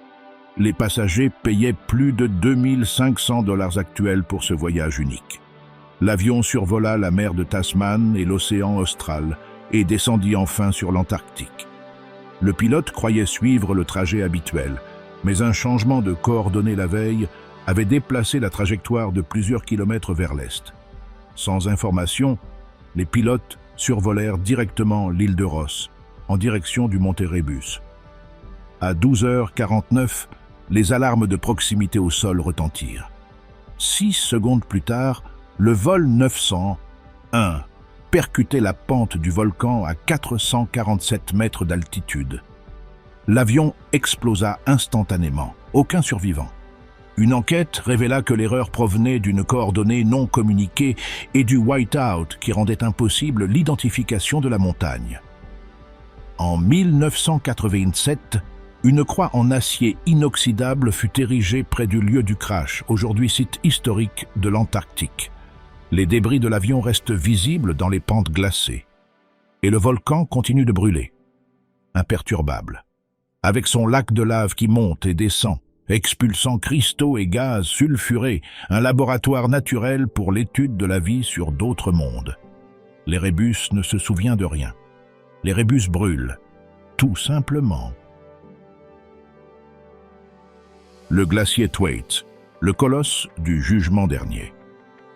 Les passagers payaient plus de 2500 $ actuels pour ce voyage unique. L'avion survola la mer de Tasman et l'océan austral et descendit enfin sur l'Antarctique. Le pilote croyait suivre le trajet habituel, mais un changement de coordonnées la veille avait déplacé la trajectoire de plusieurs kilomètres vers l'est. Sans information, les pilotes survolèrent directement l'île de Ross, en direction du mont Érébus. À 12h49, les alarmes de proximité au sol retentirent. 6 secondes plus tard, le vol 901 percutait la pente du volcan à 447 mètres d'altitude. L'avion explosa instantanément, aucun survivant. Une enquête révéla que l'erreur provenait d'une coordonnée non communiquée et du whiteout qui rendait impossible l'identification de la montagne. En 1987, une croix en acier inoxydable fut érigée près du lieu du crash, aujourd'hui site historique de l'Antarctique. Les débris de l'avion restent visibles dans les pentes glacées. Et le volcan continue de brûler, imperturbable, avec son lac de lave qui monte et descend, expulsant cristaux et gaz sulfurés, un laboratoire naturel pour l'étude de la vie sur d'autres mondes. L'Érébus ne se souvient de rien. L'Érébus brûle, tout simplement. Le glacier Thwaites, le colosse du jugement dernier.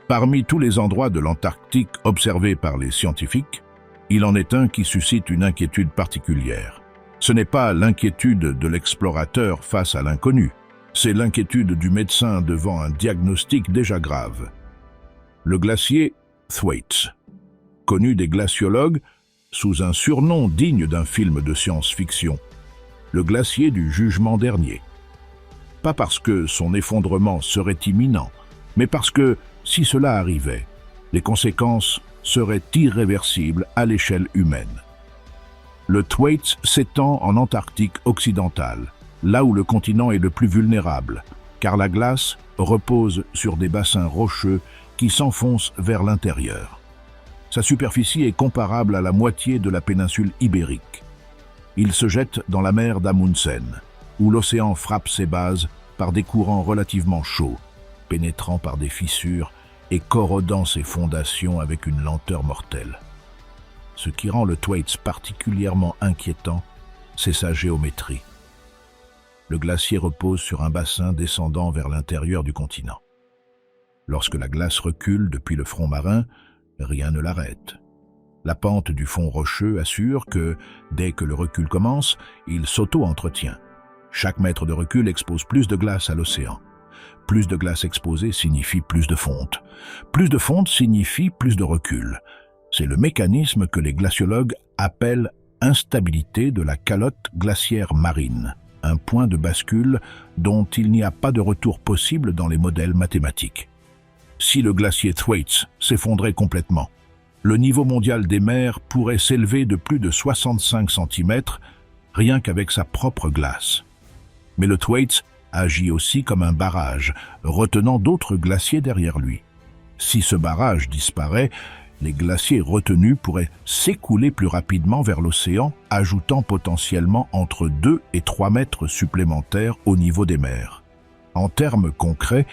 Parmi tous les endroits de l'Antarctique observés par les scientifiques, il en est un qui suscite une inquiétude particulière. Ce n'est pas l'inquiétude de l'explorateur face à l'inconnu, c'est l'inquiétude du médecin devant un diagnostic déjà grave. Le glacier Thwaites, connu des glaciologues sous un surnom digne d'un film de science-fiction, le glacier du jugement dernier. Pas parce que son effondrement serait imminent, mais parce que, si cela arrivait, les conséquences seraient irréversibles à l'échelle humaine. Le Thwaites s'étend en Antarctique occidentale, là où le continent est le plus vulnérable, car la glace repose sur des bassins rocheux qui s'enfoncent vers l'intérieur. Sa superficie est comparable à la moitié de la péninsule ibérique. Il se jette dans la mer d'Amundsen, où l'océan frappe ses bases par des courants relativement chauds, pénétrant par des fissures et corrodant ses fondations avec une lenteur mortelle. Ce qui rend le Thwaites particulièrement inquiétant, c'est sa géométrie. Le glacier repose sur un bassin descendant vers l'intérieur du continent. Lorsque la glace recule depuis le front marin, rien ne l'arrête. La pente du fond rocheux assure que, dès que le recul commence, il s'auto-entretient. Chaque mètre de recul expose plus de glace à l'océan. Plus de glace exposée signifie plus de fonte. Plus de fonte signifie plus de recul. C'est le mécanisme que les glaciologues appellent instabilité de la calotte glaciaire marine, un point de bascule dont il n'y a pas de retour possible dans les modèles mathématiques. Si le glacier Thwaites s'effondrait complètement, le niveau mondial des mers pourrait s'élever de plus de 65 cm rien qu'avec sa propre glace. Mais le Thwaites agit aussi comme un barrage, retenant d'autres glaciers derrière lui. Si ce barrage disparaît, les glaciers retenus pourraient s'écouler plus rapidement vers l'océan, ajoutant potentiellement entre 2 et 3 mètres supplémentaires au niveau des mers. En termes concrets,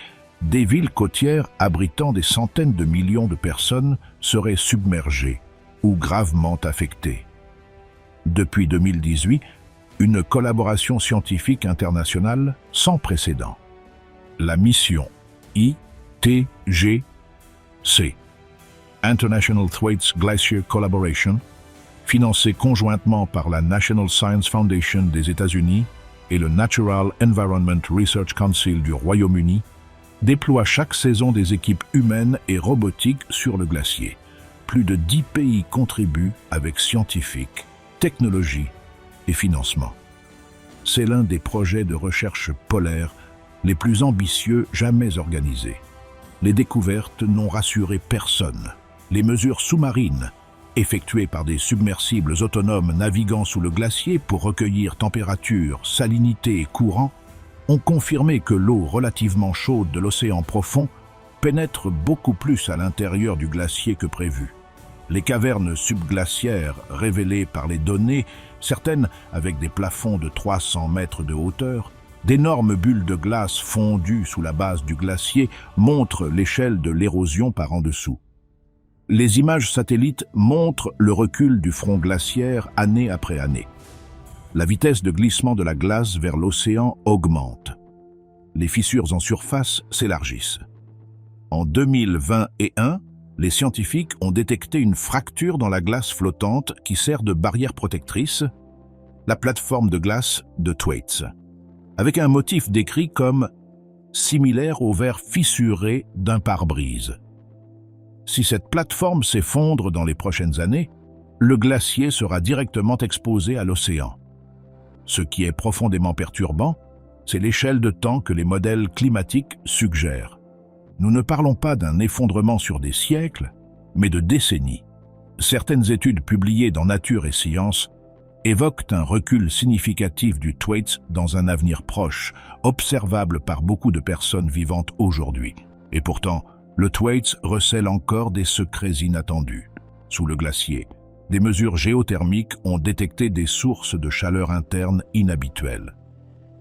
des villes côtières abritant des centaines de millions de personnes seraient submergées ou gravement affectées. Depuis 2018, une collaboration scientifique internationale sans précédent. La mission ITGC, International Thwaites Glacier Collaboration, financée conjointement par la National Science Foundation des États-Unis et le Natural Environment Research Council du Royaume-Uni, déploie chaque saison des équipes humaines et robotiques sur le glacier. Plus de 10 pays contribuent avec scientifiques, technologie et financement. C'est l'un des projets de recherche polaire les plus ambitieux jamais organisés. Les découvertes n'ont rassuré personne. Les mesures sous-marines, effectuées par des submersibles autonomes naviguant sous le glacier pour recueillir température, salinité et courant, ont confirmé que l'eau relativement chaude de l'océan profond pénètre beaucoup plus à l'intérieur du glacier que prévu. Les cavernes subglaciaires révélées par les données, certaines avec des plafonds de 300 mètres de hauteur, d'énormes bulles de glace fondues sous la base du glacier montrent l'échelle de l'érosion par en dessous. Les images satellites montrent le recul du front glaciaire année après année. La vitesse de glissement de la glace vers l'océan augmente. Les fissures en surface s'élargissent. En 2021, les scientifiques ont détecté une fracture dans la glace flottante qui sert de barrière protectrice, la plateforme de glace de Thwaites, avec un motif décrit comme similaire au verre fissuré d'un pare-brise. Si cette plateforme s'effondre dans les prochaines années, le glacier sera directement exposé à l'océan. Ce qui est profondément perturbant, c'est l'échelle de temps que les modèles climatiques suggèrent. Nous ne parlons pas d'un effondrement sur des siècles, mais de décennies. Certaines études publiées dans Nature et Science évoquent un recul significatif du Thwaites dans un avenir proche, observable par beaucoup de personnes vivantes aujourd'hui. Et pourtant, le Thwaites recèle encore des secrets inattendus. Sous le glacier, des mesures géothermiques ont détecté des sources de chaleur interne inhabituelles.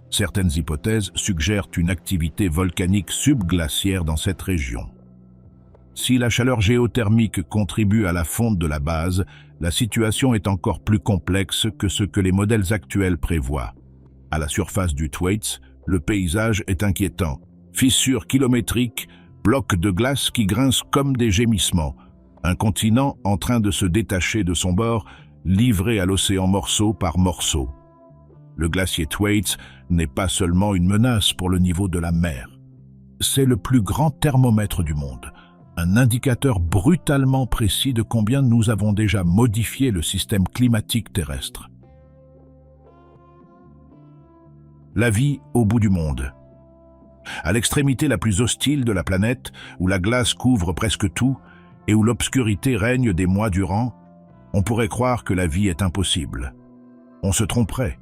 Certaines hypothèses suggèrent une activité volcanique subglaciaire dans cette région. Si la chaleur géothermique contribue à la fonte de la base, la situation est encore plus complexe que ce que les modèles actuels prévoient. À la surface du Thwaites, le paysage est inquiétant. Fissures kilométriques, blocs de glace qui grincent comme des gémissements. Un continent en train de se détacher de son bord, livré à l'océan morceau par morceau. Le glacier Thwaites n'est pas seulement une menace pour le niveau de la mer. C'est le plus grand thermomètre du monde, un indicateur brutalement précis de combien nous avons déjà modifié le système climatique terrestre. La vie au bout du monde. À l'extrémité la plus hostile de la planète, où la glace couvre presque tout et où l'obscurité règne des mois durant, on pourrait croire que la vie est impossible. On se tromperait.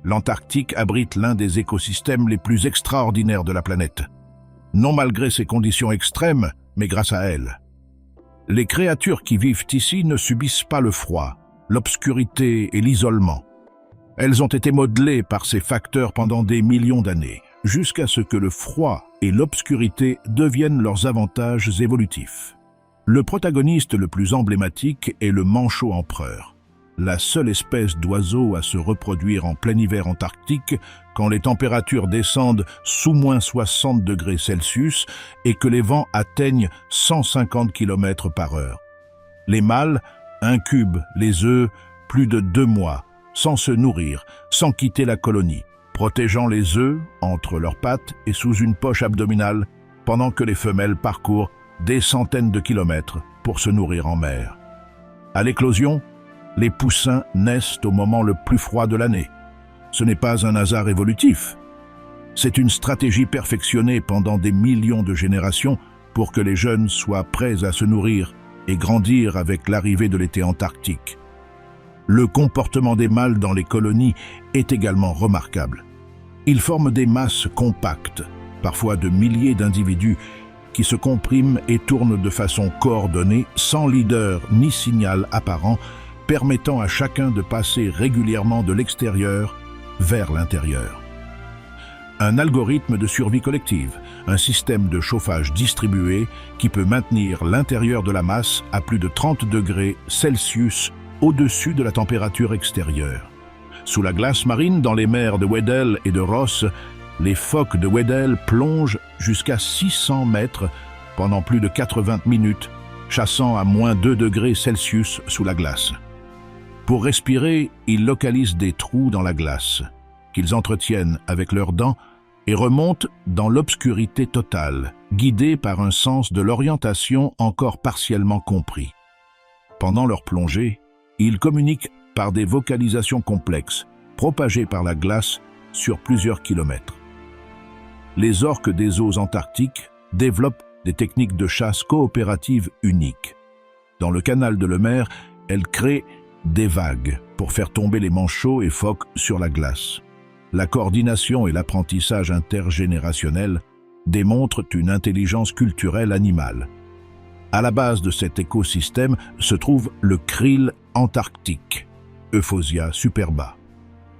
L'Antarctique abrite l'un des écosystèmes les plus extraordinaires de la planète. Non malgré ses conditions extrêmes, mais grâce à elles. Les créatures qui vivent ici ne subissent pas le froid, l'obscurité et l'isolement. Elles ont été modelées par ces facteurs pendant des millions d'années, jusqu'à ce que le froid et l'obscurité deviennent leurs avantages évolutifs. Le protagoniste le plus emblématique est le manchot empereur, la seule espèce d'oiseau à se reproduire en plein hiver antarctique quand les températures descendent sous -60 degrés Celsius et que les vents atteignent 150 km/h. Les mâles incubent les œufs plus de 2 mois, sans se nourrir, sans quitter la colonie, protégeant les œufs entre leurs pattes et sous une poche abdominale, pendant que les femelles parcourent des centaines de kilomètres pour se nourrir en mer. À l'éclosion, les poussins naissent au moment le plus froid de l'année. Ce n'est pas un hasard évolutif. C'est une stratégie perfectionnée pendant des millions de générations pour que les jeunes soient prêts à se nourrir et grandir avec l'arrivée de l'été antarctique. Le comportement des mâles dans les colonies est également remarquable. Ils forment des masses compactes, parfois de milliers d'individus, qui se compriment et tournent de façon coordonnée, sans leader ni signal apparent, permettant à chacun de passer régulièrement de l'extérieur vers l'intérieur. Un algorithme de survie collective, un système de chauffage distribué qui peut maintenir l'intérieur de la masse à plus de 30 degrés Celsius au-dessus de la température extérieure. Sous la glace marine, dans les mers de Weddell et de Ross, les phoques de Weddell plongent jusqu'à 600 mètres pendant plus de 80 minutes, chassant à -2 degrés Celsius sous la glace. Pour respirer, ils localisent des trous dans la glace, qu'ils entretiennent avec leurs dents et remontent dans l'obscurité totale, guidés par un sens de l'orientation encore partiellement compris. Pendant leur plongée, ils communiquent par des vocalisations complexes, propagées par la glace sur plusieurs kilomètres. Les orques des eaux antarctiques développent des techniques de chasse coopératives uniques. Dans le canal de Lemaire, elles créent des vagues pour faire tomber les manchots et phoques sur la glace. La coordination et l'apprentissage intergénérationnel démontrent une intelligence culturelle animale. À la base de cet écosystème se trouve le krill antarctique, Euphosia superba.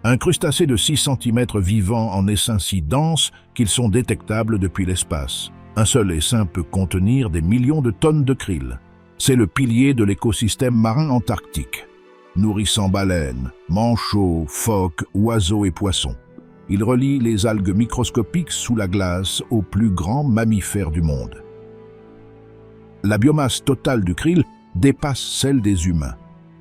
Un crustacé de 6 cm vivant en essaims si denses qu'ils sont détectables depuis l'espace. Un seul essaim peut contenir des millions de tonnes de krill. C'est le pilier de l'écosystème marin antarctique, nourrissant baleines, manchots, phoques, oiseaux et poissons. Il relie les algues microscopiques sous la glace aux plus grands mammifères du monde. La biomasse totale du krill dépasse celle des humains.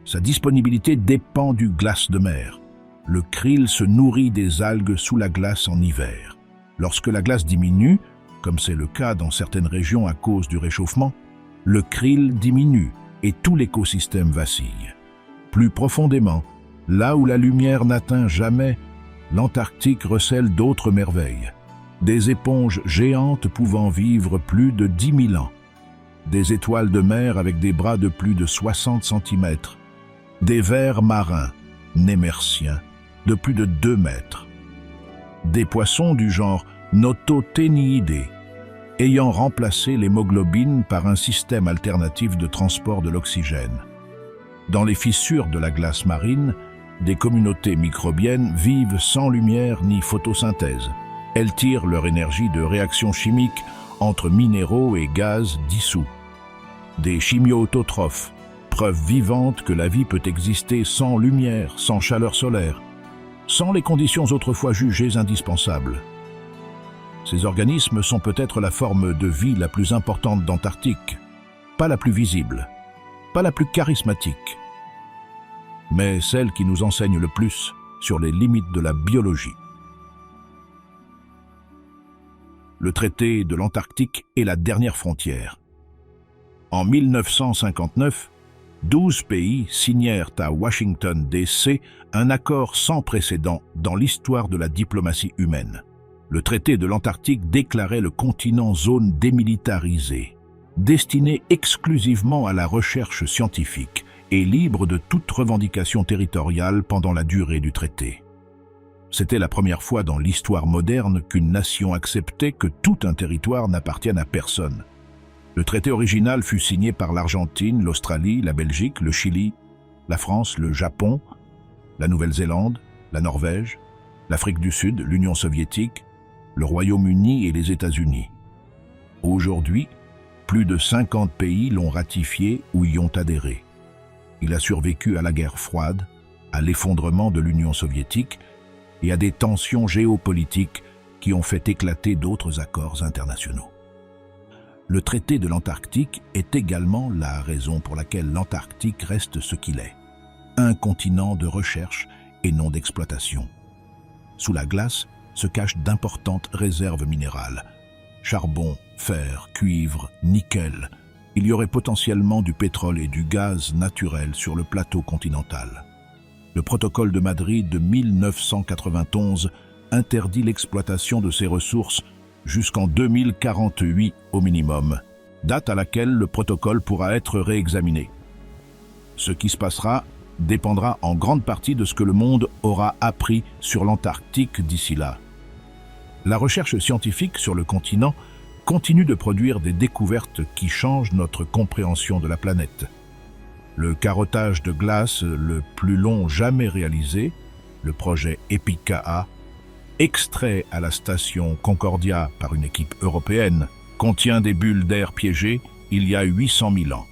Sa disponibilité dépend du glace de mer. Le krill se nourrit des algues sous la glace en hiver. Lorsque la glace diminue, comme c'est le cas dans certaines régions à cause du réchauffement, le krill diminue et tout l'écosystème vacille. Plus profondément, là où la lumière n'atteint jamais, l'Antarctique recèle d'autres merveilles. Des éponges géantes pouvant vivre plus de 10 000 ans. Des étoiles de mer avec des bras de plus de 60 cm. Des vers marins, némersiens, de plus de 2 mètres. Des poissons du genre Nototheniidae, ayant remplacé l'hémoglobine par un système alternatif de transport de l'oxygène. Dans les fissures de la glace marine, des communautés microbiennes vivent sans lumière ni photosynthèse. Elles tirent leur énergie de réactions chimiques entre minéraux et gaz dissous. Des chimiautotrophes, preuve vivante que la vie peut exister sans lumière, sans chaleur solaire, sans les conditions autrefois jugées indispensables. Ces organismes sont peut-être la forme de vie la plus importante d'Antarctique, pas la plus visible, pas la plus charismatique, mais celle qui nous enseigne le plus sur les limites de la biologie. Le traité de l'Antarctique est la dernière frontière. En 1959, 12 pays signèrent à Washington, D.C. un accord sans précédent dans l'histoire de la diplomatie humaine. Le traité de l'Antarctique déclarait le continent zone démilitarisée, destinée exclusivement à la recherche scientifique et libre de toute revendication territoriale pendant la durée du traité. C'était la première fois dans l'histoire moderne qu'une nation acceptait que tout un territoire n'appartienne à personne. Le traité original fut signé par l'Argentine, l'Australie, la Belgique, le Chili, la France, le Japon, la Nouvelle-Zélande, la Norvège, l'Afrique du Sud, l'Union soviétique, le Royaume-Uni et les États-Unis. Aujourd'hui, plus de 50 pays l'ont ratifié ou y ont adhéré. Il a survécu à la guerre froide, à l'effondrement de l'Union soviétique et à des tensions géopolitiques qui ont fait éclater d'autres accords internationaux. Le traité de l'Antarctique est également la raison pour laquelle l'Antarctique reste ce qu'il est, un continent de recherche et non d'exploitation. Sous la glace se cachent d'importantes réserves minérales, charbon, fer, cuivre, nickel. Il y aurait potentiellement du pétrole et du gaz naturel sur le plateau continental. Le protocole de Madrid de 1991 interdit l'exploitation de ces ressources jusqu'en 2048 au minimum, date à laquelle le protocole pourra être réexaminé. Ce qui se passera dépendra en grande partie de ce que le monde aura appris sur l'Antarctique d'ici là. La recherche scientifique sur le continent continue de produire des découvertes qui changent notre compréhension de la planète. Le carottage de glace le plus long jamais réalisé, le projet EPIC-A, extrait à la station Concordia par une équipe européenne, contient des bulles d'air piégées il y a 800 000 ans.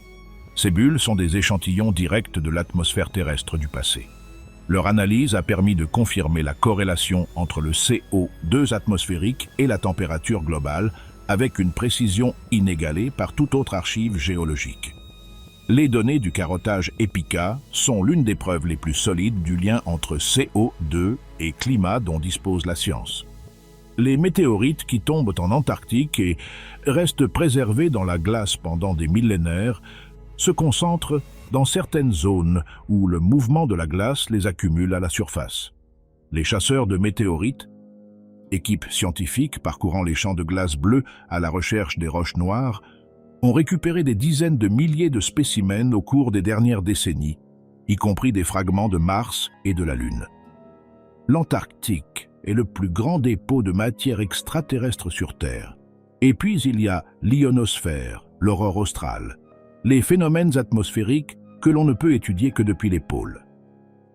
Ces bulles sont des échantillons directs de l'atmosphère terrestre du passé. Leur analyse a permis de confirmer la corrélation entre le CO2 atmosphérique et la température globale, avec une précision inégalée par toute autre archive géologique. Les données du carottage EPIC-A sont l'une des preuves les plus solides du lien entre CO2 et climat dont dispose la science. Les météorites qui tombent en Antarctique et restent préservées dans la glace pendant des millénaires se concentrent dans certaines zones où le mouvement de la glace les accumule à la surface. Les chasseurs de météorites, équipe scientifique parcourant les champs de glace bleue à la recherche des roches noires, ont récupéré des dizaines de milliers de spécimens au cours des dernières décennies, y compris des fragments de Mars et de la Lune. L'Antarctique est le plus grand dépôt de matière extraterrestre sur Terre. Et puis il y a l'ionosphère, l'aurore australe, les phénomènes atmosphériques que l'on ne peut étudier que depuis les pôles.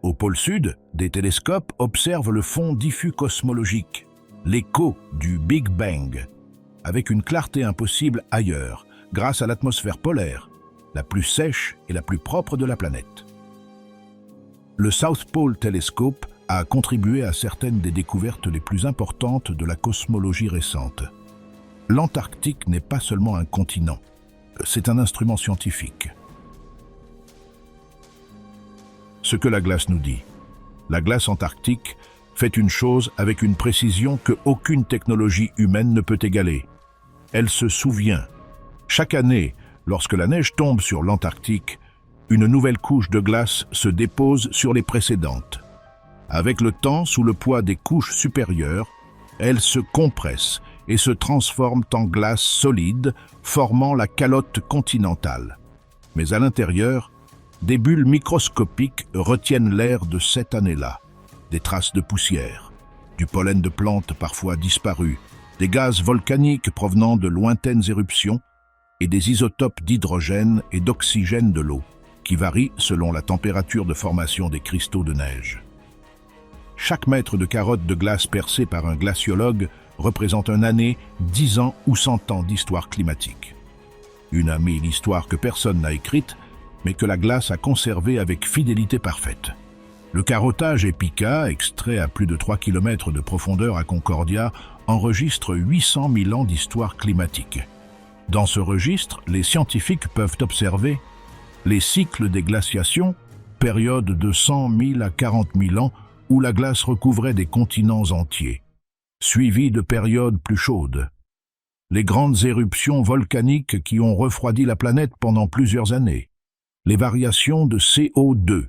Au pôle sud, des télescopes observent le fond diffus cosmologique, l'écho du Big Bang, avec une clarté impossible ailleurs, grâce à l'atmosphère polaire, la plus sèche et la plus propre de la planète. Le South Pole Telescope a contribué à certaines des découvertes les plus importantes de la cosmologie récente. L'Antarctique n'est pas seulement un continent, c'est un instrument scientifique. Ce que la glace nous dit. La glace antarctique fait une chose avec une précision que aucune technologie humaine ne peut égaler. Elle se souvient. Chaque année, lorsque la neige tombe sur l'Antarctique, une nouvelle couche de glace se dépose sur les précédentes. Avec le temps, sous le poids des couches supérieures, elles se compressent et se transforment en glace solide, formant la calotte continentale. Mais à l'intérieur, des bulles microscopiques retiennent l'air de cette année-là. Des traces de poussière, du pollen de plantes parfois disparues, des gaz volcaniques provenant de lointaines éruptions et des isotopes d'hydrogène et d'oxygène de l'eau, qui varient selon la température de formation des cristaux de neige. Chaque mètre de carotte de glace percé par un glaciologue représente une année, 10 ans ou 100 ans d'histoire climatique. Une amie d'histoire que personne n'a écrite, mais que la glace a conservée avec fidélité parfaite. Le carottage EPIC-A, extrait à plus de 3 km de profondeur à Concordia, enregistre 800 000 ans d'histoire climatique. Dans ce registre, les scientifiques peuvent observer les cycles des glaciations, période de 100 000 à 40 000 ans, où la glace recouvrait des continents entiers, suivis de périodes plus chaudes. Les grandes éruptions volcaniques qui ont refroidi la planète pendant plusieurs années. Les variations de CO2,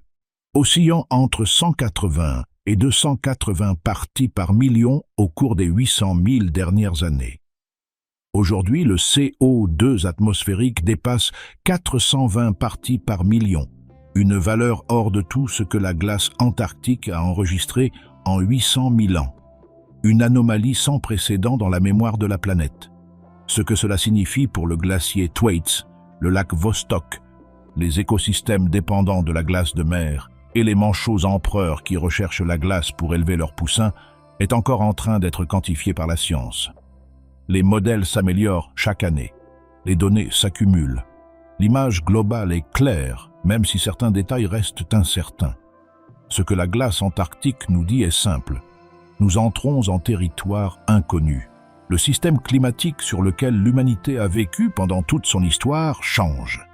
oscillant entre 180 et 280 parties par million au cours des 800 000 dernières années. Aujourd'hui, le CO2 atmosphérique dépasse 420 parties par million, une valeur hors de tout ce que la glace antarctique a enregistré en 800 000 ans, une anomalie sans précédent dans la mémoire de la planète. Ce que cela signifie pour le glacier Thwaites, le lac Vostok, les écosystèmes dépendants de la glace de mer et les manchots empereurs qui recherchent la glace pour élever leurs poussins est encore en train d'être quantifié par la science. Les modèles s'améliorent chaque année. Les données s'accumulent. L'image globale est claire, même si certains détails restent incertains. Ce que la glace antarctique nous dit est simple. Nous entrons en territoire inconnu. Le système climatique sur lequel l'humanité a vécu pendant toute son histoire change.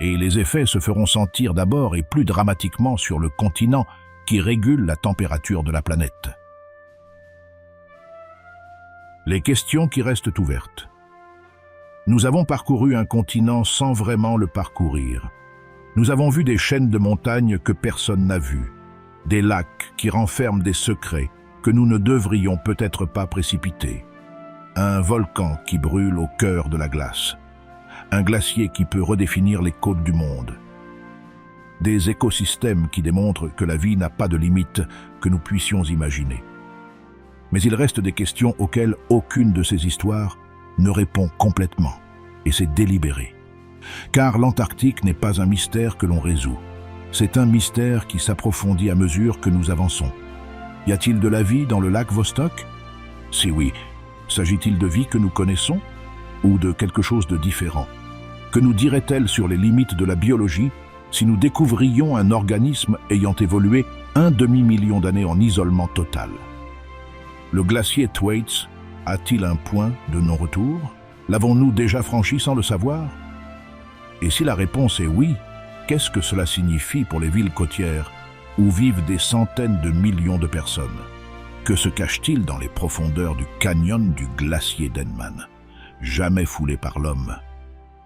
Et les effets se feront sentir d'abord et plus dramatiquement sur le continent qui régule la température de la planète. Les questions qui restent ouvertes. Nous avons parcouru un continent sans vraiment le parcourir. Nous avons vu des chaînes de montagnes que personne n'a vues, des lacs qui renferment des secrets que nous ne devrions peut-être pas précipiter, un volcan qui brûle au cœur de la glace, un glacier qui peut redéfinir les côtes du monde, des écosystèmes qui démontrent que la vie n'a pas de limite que nous puissions imaginer. Mais il reste des questions auxquelles aucune de ces histoires ne répond complètement, et c'est délibéré. Car l'Antarctique n'est pas un mystère que l'on résout. C'est un mystère qui s'approfondit à mesure que nous avançons. Y a-t-il de la vie dans le lac Vostok? Si oui, s'agit-il de vie que nous connaissons ou de quelque chose de différent? Que nous dirait-elle sur les limites de la biologie si nous découvrions un organisme ayant évolué 1 demi-million d'années en isolement total? Le glacier Thwaites a-t-il un point de non-retour? L'avons-nous déjà franchi sans le savoir? Et si la réponse est oui, qu'est-ce que cela signifie pour les villes côtières où vivent des centaines de millions de personnes? Que se cache-t-il dans les profondeurs du canyon du glacier Denman, jamais foulé par l'homme?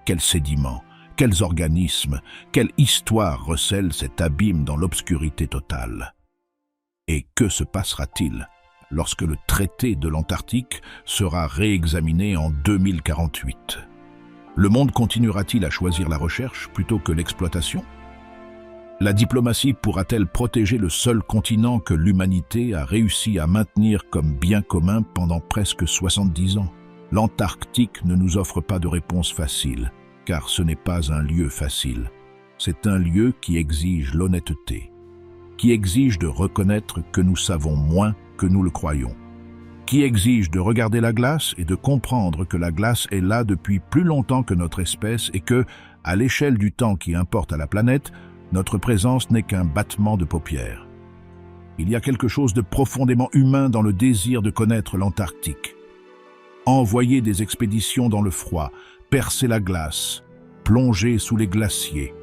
Quels sédiments, quels organismes, quelle histoire recèle cet abîme dans l'obscurité totale? Et que se passera-t-il lorsque le traité de l'Antarctique sera réexaminé en 2048? Le monde continuera-t-il à choisir la recherche plutôt que l'exploitation? La diplomatie pourra-t-elle protéger le seul continent que l'humanité a réussi à maintenir comme bien commun pendant presque 70 ans? L'Antarctique ne nous offre pas de réponse facile, car ce n'est pas un lieu facile. C'est un lieu qui exige l'honnêteté, qui exige de reconnaître que nous savons moins que nous le croyons, qui exige de regarder la glace et de comprendre que la glace est là depuis plus longtemps que notre espèce et que, à l'échelle du temps qui importe à la planète, notre présence n'est qu'un battement de paupières. Il y a quelque chose de profondément humain dans le désir de connaître l'Antarctique. Envoyer des expéditions dans le froid, percer la glace, plonger sous les glaciers.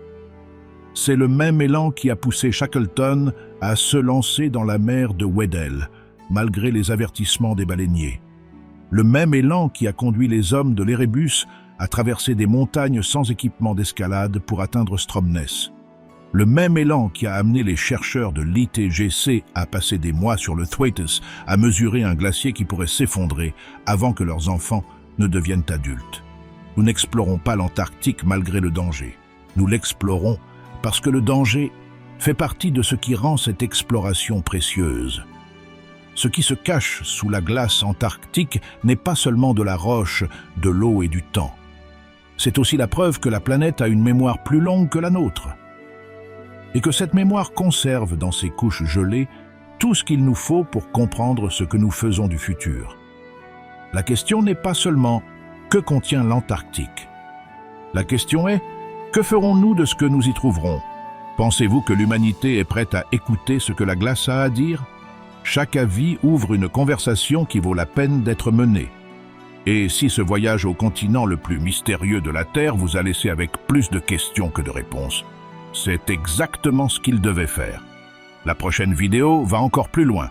C'est le même élan qui a poussé Shackleton à se lancer dans la mer de Weddell, malgré les avertissements des baleiniers. Le même élan qui a conduit les hommes de l'Erebus à traverser des montagnes sans équipement d'escalade pour atteindre Stromness. Le même élan qui a amené les chercheurs de l'ITGC à passer des mois sur le Thwaites à mesurer un glacier qui pourrait s'effondrer avant que leurs enfants ne deviennent adultes. Nous n'explorons pas l'Antarctique malgré le danger. Nous l'explorons parce que le danger fait partie de ce qui rend cette exploration précieuse. Ce qui se cache sous la glace antarctique n'est pas seulement de la roche, de l'eau et du temps. C'est aussi la preuve que la planète a une mémoire plus longue que la nôtre, et que cette mémoire conserve dans ses couches gelées tout ce qu'il nous faut pour comprendre ce que nous faisons du futur. La question n'est pas seulement « que contient l'Antarctique ?» La question est « que ferons-nous de ce que nous y trouverons ?» Pensez-vous que l'humanité est prête à écouter ce que la glace a à dire? Chaque avis ouvre une conversation qui vaut la peine d'être menée. Et si ce voyage au continent le plus mystérieux de la Terre vous a laissé avec plus de questions que de réponses, c'est exactement ce qu'il devait faire. La prochaine vidéo va encore plus loin,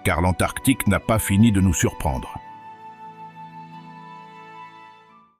car l'Antarctique n'a pas fini de nous surprendre.